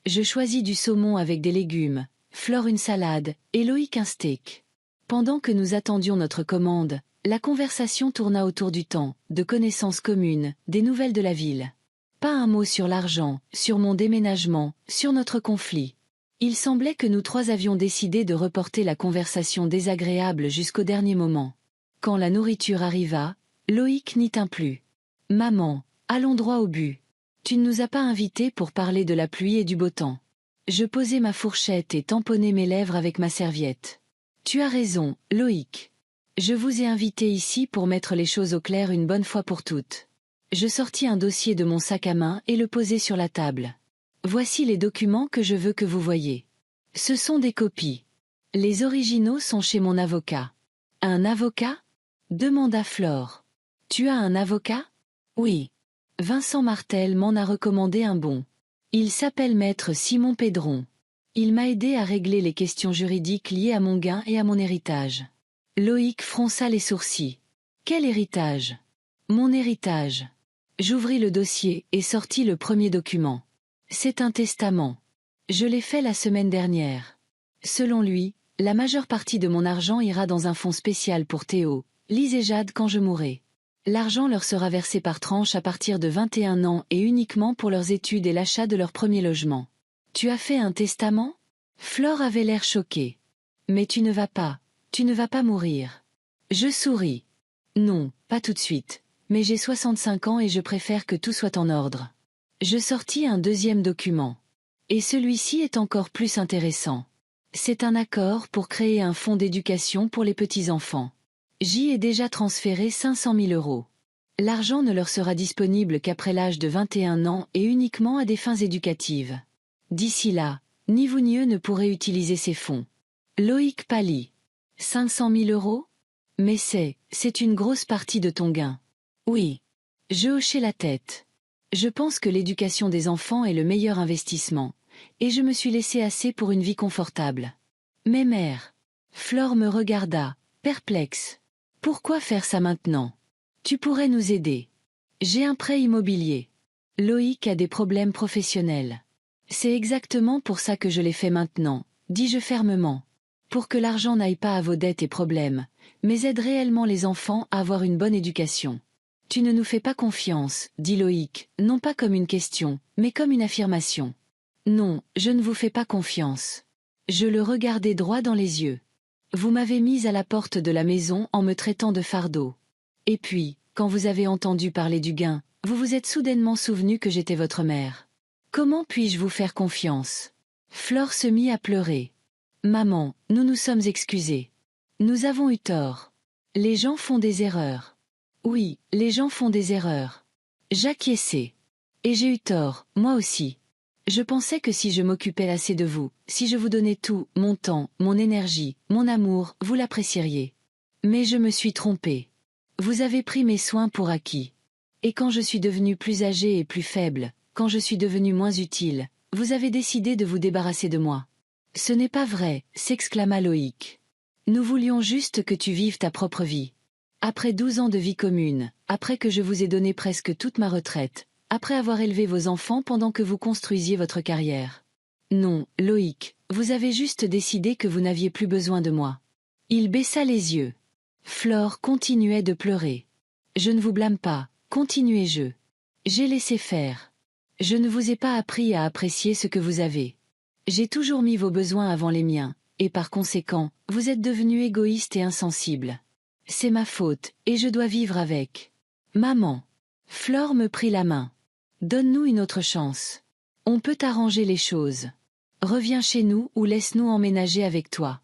Je choisis du saumon avec des légumes, Flore une salade, et Loïc un steak. Pendant que nous attendions notre commande, la conversation tourna autour du temps, de connaissances communes, des nouvelles de la ville. Pas un mot sur l'argent, sur mon déménagement, sur notre conflit. Il semblait que nous 3 avions décidé de reporter la conversation désagréable jusqu'au dernier moment. Quand la nourriture arriva, Loïc n'y tint plus. « Maman, allons droit au but. Tu ne nous as pas invités pour parler de la pluie et du beau temps. » Je posai ma fourchette et tamponnai mes lèvres avec ma serviette. « Tu as raison, Loïc. Je vous ai invité ici pour mettre les choses au clair une bonne fois pour toutes. » Je sortis un dossier de mon sac à main et le posai sur la table. Voici les documents que je veux que vous voyiez. Ce sont des copies. Les originaux sont chez mon avocat. Un avocat ? Demanda Flore. Tu as un avocat ? Oui. Vincent Martel m'en a recommandé un bon. Il s'appelle maître Simon Pédron. Il m'a aidé à régler les questions juridiques liées à mon gain et à mon héritage. Loïc fronça les sourcils. Quel héritage ? Mon héritage. J'ouvris le dossier et sortis le premier document. C'est un testament. Je l'ai fait la semaine dernière. Selon lui, la majeure partie de mon argent ira dans un fonds spécial pour Théo, Lise et Jade quand je mourrai. L'argent leur sera versé par tranches à partir de 21 ans et uniquement pour leurs études et l'achat de leur premier logement. Tu as fait un testament ? Flore avait l'air choquée. Mais tu ne vas pas mourir. Je souris. Non, pas tout de suite. Mais j'ai 65 ans et je préfère que tout soit en ordre. Je sortis un deuxième document. Et celui-ci est encore plus intéressant. C'est un accord pour créer un fonds d'éducation pour les petits-enfants. J'y ai déjà transféré 500 000 €. L'argent ne leur sera disponible qu'après l'âge de 21 ans et uniquement à des fins éducatives. D'ici là, ni vous ni eux ne pourrez utiliser ces fonds. Loïc pâlit. 500 000 €? Mais c'est une grosse partie de ton gain. Oui. Je hochai la tête. Je pense que l'éducation des enfants est le meilleur investissement, et je me suis laissé assez pour une vie confortable. Mais mère. Flore me regarda, perplexe. Pourquoi faire ça maintenant ? Tu pourrais nous aider. J'ai un prêt immobilier. Loïc a des problèmes professionnels. C'est exactement pour ça que je l'ai fait maintenant, dis-je fermement. Pour que l'argent n'aille pas à vos dettes et problèmes, mais aide réellement les enfants à avoir une bonne éducation. Tu ne nous fais pas confiance, dit Loïc, non pas comme une question, mais comme une affirmation. Non, je ne vous fais pas confiance. Je le regardai droit dans les yeux. Vous m'avez mise à la porte de la maison en me traitant de fardeau. Et puis, quand vous avez entendu parler du gain, vous vous êtes soudainement souvenu que j'étais votre mère. Comment puis-je vous faire confiance ? Flore se mit à pleurer. Maman, nous nous sommes excusés. Nous avons eu tort. Les gens font des erreurs. Oui, les gens font des erreurs. J'acquiesçais. Et j'ai eu tort, moi aussi. Je pensais que si je m'occupais assez de vous, si je vous donnais tout, mon temps, mon énergie, mon amour, vous l'apprécieriez. Mais je me suis trompée. Vous avez pris mes soins pour acquis. Et quand je suis devenue plus âgée et plus faible, quand je suis devenue moins utile, vous avez décidé de vous débarrasser de moi. Ce n'est pas vrai, s'exclama Loïc. Nous voulions juste que tu vives ta propre vie. Après 12 ans de vie commune, après que je vous ai donné presque toute ma retraite, après avoir élevé vos enfants pendant que vous construisiez votre carrière. Non, Loïc, vous avez juste décidé que vous n'aviez plus besoin de moi. Il baissa les yeux. Flore continuait de pleurer. Je ne vous blâme pas, continuai-je. J'ai laissé faire. Je ne vous ai pas appris à apprécier ce que vous avez. J'ai toujours mis vos besoins avant les miens, et par conséquent, vous êtes devenu égoïste et insensible. C'est ma faute, et je dois vivre avec. Maman. Flore me prit la main. Donne-nous une autre chance. On peut arranger les choses. Reviens chez nous ou laisse-nous emménager avec toi.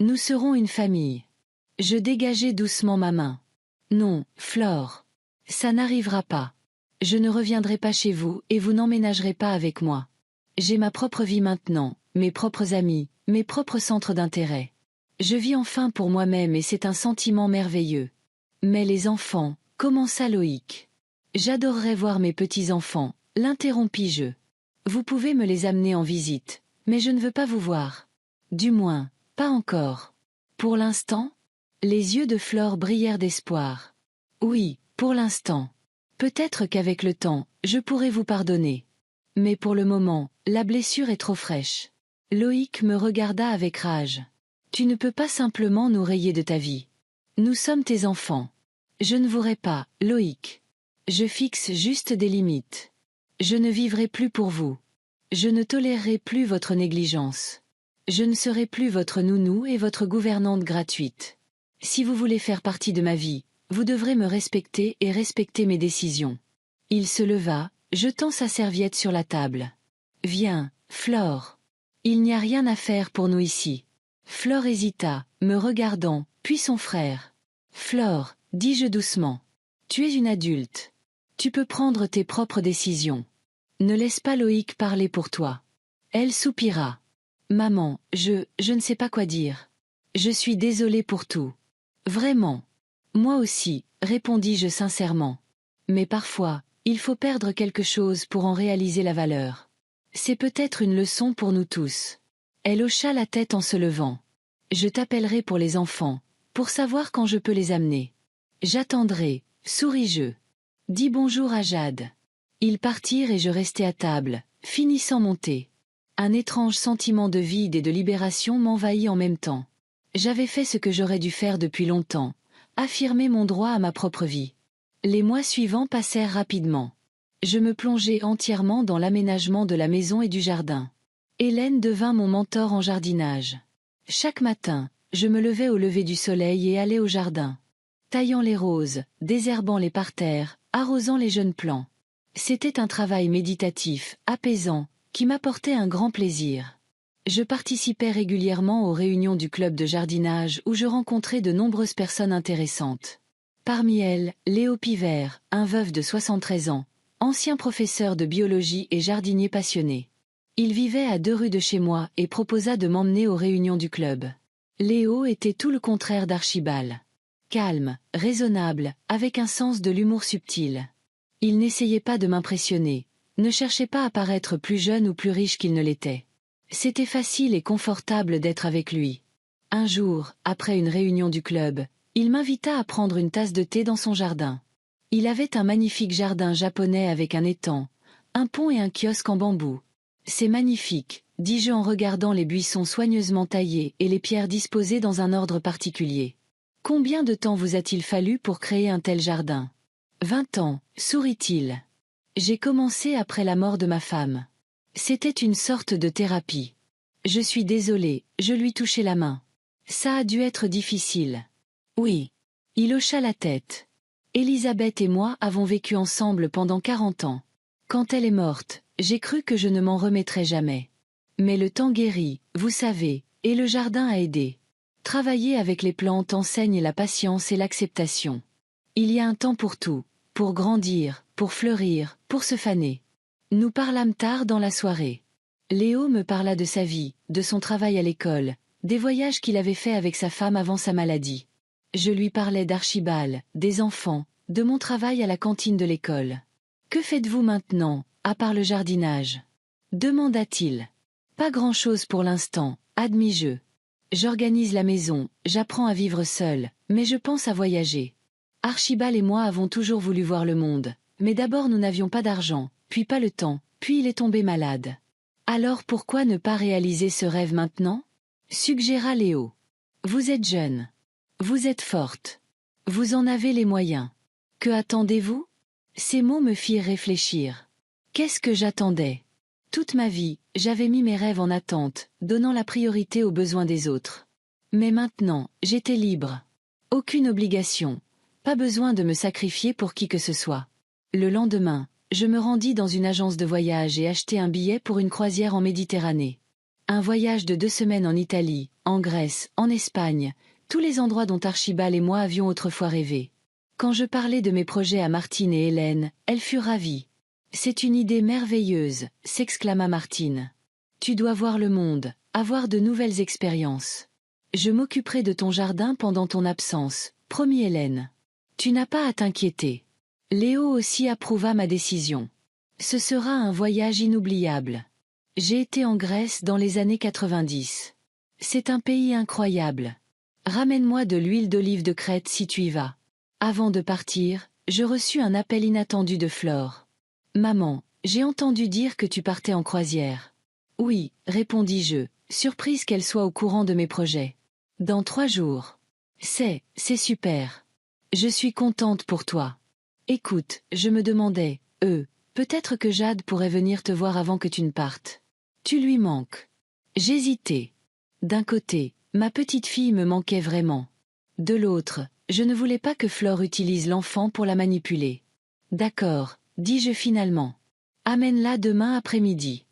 Nous serons une famille. Je dégageai doucement ma main. Non, Flore. Ça n'arrivera pas. Je ne reviendrai pas chez vous et vous n'emménagerez pas avec moi. J'ai ma propre vie maintenant, mes propres amis, mes propres centres d'intérêt. Je vis enfin pour moi-même et c'est un sentiment merveilleux. Mais les enfants, commença Loïc. J'adorerais voir mes petits-enfants, l'interrompis-je. Vous pouvez me les amener en visite, mais je ne veux pas vous voir. Du moins, pas encore. Pour l'instant? Les yeux de Flore brillèrent d'espoir. Oui, pour l'instant. Peut-être qu'avec le temps, je pourrai vous pardonner. Mais pour le moment, la blessure est trop fraîche. Loïc me regarda avec rage. Tu ne peux pas simplement nous rayer de ta vie. Nous sommes tes enfants. Je ne voudrais pas, Loïc. Je fixe juste des limites. Je ne vivrai plus pour vous. Je ne tolérerai plus votre négligence. Je ne serai plus votre nounou et votre gouvernante gratuite. Si vous voulez faire partie de ma vie, vous devrez me respecter et respecter mes décisions. Il se leva, jetant sa serviette sur la table. Viens, Flore. Il n'y a rien à faire pour nous ici. Flore hésita, me regardant, puis son frère. Flore, dis-je doucement. Tu es une adulte. Tu peux prendre tes propres décisions. Ne laisse pas Loïc parler pour toi. Elle soupira. Maman, je ne sais pas quoi dire. Je suis désolée pour tout. Vraiment. Moi aussi, répondis-je sincèrement. Mais parfois, il faut perdre quelque chose pour en réaliser la valeur. C'est peut-être une leçon pour nous tous. Elle hocha la tête en se levant. Je t'appellerai pour les enfants, pour savoir quand je peux les amener. J'attendrai, souris-je. Dis bonjour à Jade. Ils partirent et je restai à table, finissant mon thé. Un étrange sentiment de vide et de libération m'envahit en même temps. J'avais fait ce que j'aurais dû faire depuis longtemps, affirmer mon droit à ma propre vie. Les mois suivants passèrent rapidement. Je me plongeai entièrement dans l'aménagement de la maison et du jardin. Hélène devint mon mentor en jardinage. Chaque matin, je me levais au lever du soleil et allais au jardin. Taillant les roses, désherbant les parterres, arrosant les jeunes plants. C'était un travail méditatif, apaisant, qui m'apportait un grand plaisir. Je participais régulièrement aux réunions du club de jardinage où je rencontrais de nombreuses personnes intéressantes. Parmi elles, Léo Pivert, un veuf de 73 ans, ancien professeur de biologie et jardinier passionné. Il vivait à 2 rues de chez moi et proposa de m'emmener aux réunions du club. Léo était tout le contraire d'Archibald. Calme, raisonnable, avec un sens de l'humour subtil. Il n'essayait pas de m'impressionner, ne cherchait pas à paraître plus jeune ou plus riche qu'il ne l'était. C'était facile et confortable d'être avec lui. Un jour, après une réunion du club, il m'invita à prendre une tasse de thé dans son jardin. Il avait un magnifique jardin japonais avec un étang, un pont et un kiosque en bambou. C'est magnifique, dis-je en regardant les buissons soigneusement taillés et les pierres disposées dans un ordre particulier. Combien de temps vous a-t-il fallu pour créer un tel jardin? 20 ans, sourit-il. J'ai commencé après la mort de ma femme. C'était une sorte de thérapie. Je suis désolée, je lui touchai la main. Ça a dû être difficile. Oui. Il hocha la tête. Élisabeth et moi avons vécu ensemble pendant 40 ans. Quand elle est morte, j'ai cru que je ne m'en remettrais jamais. Mais le temps guérit, vous savez, Et le jardin a aidé. Travailler avec les plantes enseigne la patience et l'acceptation. Il y a un temps pour tout, pour grandir, pour fleurir, pour se faner. Nous parlâmes tard dans la soirée. Léo me parla de sa vie, de son travail à l'école, des voyages qu'il avait faits avec sa femme avant sa maladie. Je lui parlais d'Archibald, des enfants, de mon travail à la cantine de l'école. « Que faites-vous maintenant, à part le jardinage ?» demanda-t-il. « Pas grand-chose pour l'instant, admis-je. J'organise la maison, j'apprends à vivre seul, mais je pense à voyager. Archibald et moi avons toujours voulu voir le monde, mais d'abord nous n'avions pas d'argent, puis pas le temps, puis il est tombé malade. Alors pourquoi ne pas réaliser ce rêve maintenant ?» suggéra Léo. « Vous êtes jeune. Vous êtes forte. Vous en avez les moyens. Que attendez-vous » Ces mots me firent réfléchir. Qu'est-ce que j'attendais? Toute ma vie, j'avais mis mes rêves en attente, donnant la priorité aux besoins des autres. Mais maintenant, j'étais libre. Aucune obligation. Pas besoin de me sacrifier pour qui que ce soit. Le lendemain, je me rendis dans une agence de voyage et achetai un billet pour une croisière en Méditerranée. Un voyage de 2 semaines en Italie, en Grèce, en Espagne, tous les endroits dont Archibald et moi avions autrefois rêvé. Quand je parlais de mes projets à Martine et Hélène, elles furent ravies. « C'est une idée merveilleuse » s'exclama Martine. « Tu dois voir le monde, avoir de nouvelles expériences. Je m'occuperai de ton jardin pendant ton absence, promit Hélène. Tu n'as pas à t'inquiéter. » Léo aussi approuva ma décision. Ce sera un voyage inoubliable. J'ai été en Grèce dans les années 90. C'est un pays incroyable. Ramène-moi de l'huile d'olive de Crète si tu y vas. Avant de partir, je reçus un appel inattendu de Flore. « Maman, j'ai entendu dire que tu partais en croisière. »« Oui, répondis-je, surprise qu'elle soit au courant de mes projets. »« Dans 3 jours. »« C'est super. Je suis contente pour toi. Écoute, je me demandais, peut-être que Jade pourrait venir te voir avant que tu ne partes. Tu lui manques. » J'hésitais. D'un côté, ma petite fille me manquait vraiment. De l'autre, je ne voulais pas que Flore utilise l'enfant pour la manipuler. « D'accord, » dis-je finalement. « Amène-la demain après-midi. »«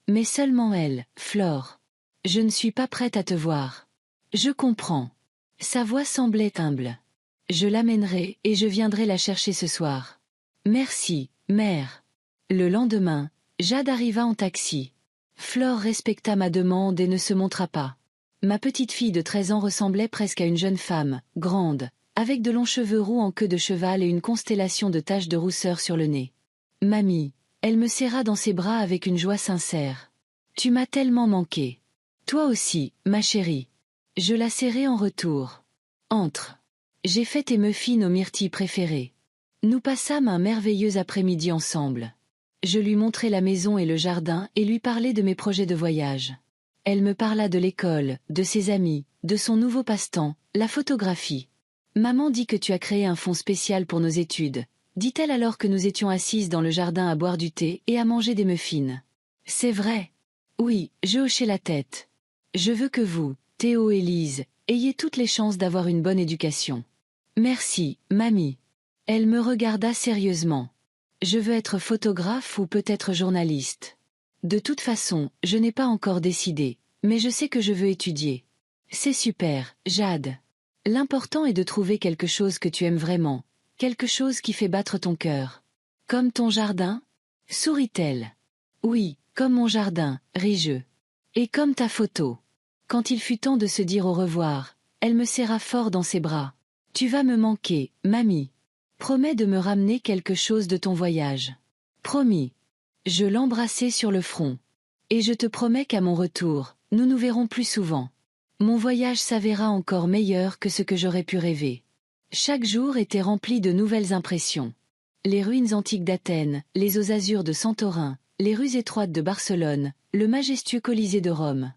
Mais seulement elle, Flore. Je ne suis pas prête à te voir. »« Je comprends. » Sa voix semblait humble. « Je l'amènerai et je viendrai la chercher ce soir. »« Merci, mère. » Le lendemain, Jade arriva en taxi. Flore respecta ma demande et ne se montra pas. Ma petite fille de 13 ans ressemblait presque à une jeune femme, grande, avec de longs cheveux roux en queue de cheval et une constellation de taches de rousseur sur le nez. « Mamie !» Elle me serra dans ses bras avec une joie sincère. « Tu m'as tellement manqué. Toi aussi, ma chérie. » Je la serrai en retour. « Entre. J'ai fait tes muffins aux myrtilles préférées. » Nous passâmes un merveilleux après-midi ensemble. Je lui montrai la maison et le jardin et lui parlai de mes projets de voyage. Elle me parla de l'école, de ses amis, de son nouveau passe-temps, la photographie. « Maman dit que tu as créé un fonds spécial pour nos études, » dit-elle alors que nous étions assises dans le jardin à boire du thé et à manger des muffins. « C'est vrai. » Oui, je hochai la tête. « Je veux que vous, Théo et Lise, ayez toutes les chances d'avoir une bonne éducation. »« Merci, mamie. » Elle me regarda sérieusement. « Je veux être photographe ou peut-être journaliste. De toute façon, je n'ai pas encore décidé, mais je sais que je veux étudier. »« C'est super, Jade. L'important est de trouver quelque chose que tu aimes vraiment, quelque chose qui fait battre ton cœur. Comme ton jardin ?» sourit-elle. « Oui, comme mon jardin, ris-je. Et comme ta photo. » Quand il fut temps de se dire au revoir, elle me serra fort dans ses bras. « Tu vas me manquer, mamie. Promets de me ramener quelque chose de ton voyage. »« Promis. » Je l'embrassai sur le front. « Et je te promets qu'à mon retour, nous nous verrons plus souvent. » Mon voyage s'avéra encore meilleur que ce que j'aurais pu rêver. Chaque jour était rempli de nouvelles impressions. Les ruines antiques d'Athènes, les eaux azures de Santorin, les rues étroites de Barcelone, le majestueux Colisée de Rome.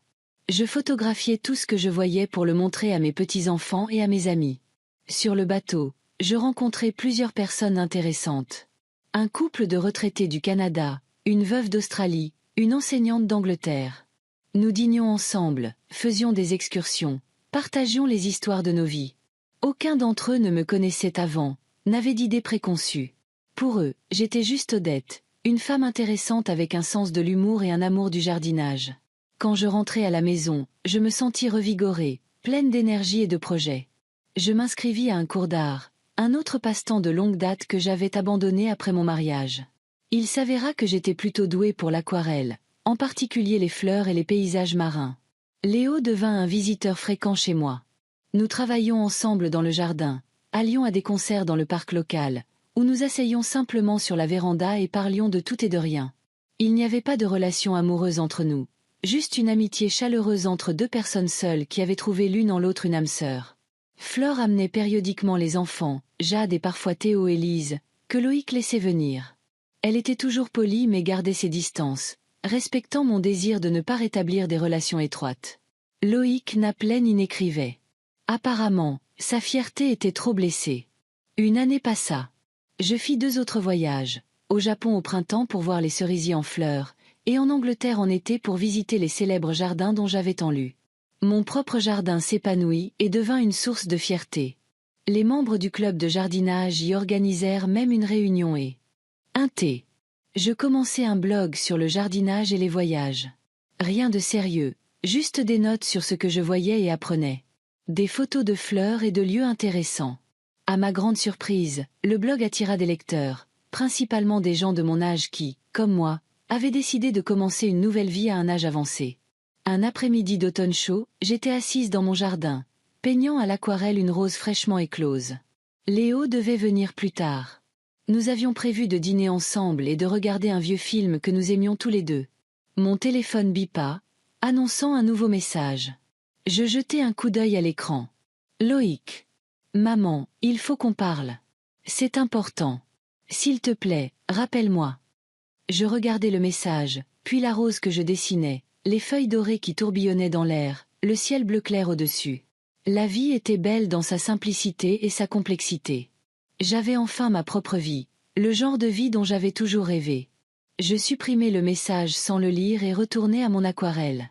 Je photographiais tout ce que je voyais pour le montrer à mes petits-enfants et à mes amis. Sur le bateau, je rencontrai plusieurs personnes intéressantes. Un couple de retraités du Canada, une veuve d'Australie, une enseignante d'Angleterre. Nous dînions ensemble, faisions des excursions, partagions les histoires de nos vies. Aucun d'entre eux ne me connaissait avant, n'avait d'idées préconçues. Pour eux, j'étais juste Odette, une femme intéressante avec un sens de l'humour et un amour du jardinage. Quand je rentrai à la maison, je me sentis revigorée, pleine d'énergie et de projets. Je m'inscrivis à un cours d'art, un autre passe-temps de longue date que j'avais abandonné après mon mariage. Il s'avéra que j'étais plutôt douée pour l'aquarelle, en particulier les fleurs et les paysages marins. Léo devint un visiteur fréquent chez moi. Nous travaillions ensemble dans le jardin, allions à des concerts dans le parc local, où nous asseyions simplement sur la véranda et parlions de tout et de rien. Il n'y avait pas de relation amoureuse entre nous, juste une amitié chaleureuse entre deux personnes seules qui avaient trouvé l'une en l'autre une âme sœur. Flore amenait périodiquement les enfants, Jade et parfois Théo et Lise, que Loïc laissait venir. Elle était toujours polie mais gardait ses distances, respectant mon désir de ne pas rétablir des relations étroites. Loïc n'appelait ni n'écrivait. Apparemment, sa fierté était trop blessée. Une année passa. Je fis 2 autres voyages, au Japon au printemps pour voir les cerisiers en fleurs, et en Angleterre en été pour visiter les célèbres jardins dont j'avais tant lu. Mon propre jardin s'épanouit et devint une source de fierté. Les membres du club de jardinage y organisèrent même une réunion et un thé. Je commençai un blog sur le jardinage et les voyages. Rien de sérieux, juste des notes sur ce que je voyais et apprenais. Des photos de fleurs et de lieux intéressants. À ma grande surprise, le blog attira des lecteurs, principalement des gens de mon âge qui, comme moi, avaient décidé de commencer une nouvelle vie à un âge avancé. Un après-midi d'automne chaud, j'étais assise dans mon jardin, peignant à l'aquarelle une rose fraîchement éclose. Léo devait venir plus tard. Nous avions prévu de dîner ensemble et de regarder un vieux film que nous aimions tous les deux. Mon téléphone bipa, annonçant un nouveau message. Je jetai un coup d'œil à l'écran. Loïc. Maman, il faut qu'on parle. C'est important. S'il te plaît, rappelle-moi. Je regardai le message, puis la rose que je dessinais, les feuilles dorées qui tourbillonnaient dans l'air, le ciel bleu clair au-dessus. La vie était belle dans sa simplicité et sa complexité. J'avais enfin ma propre vie, le genre de vie dont j'avais toujours rêvé. Je supprimai le message sans le lire et retournai à mon aquarelle.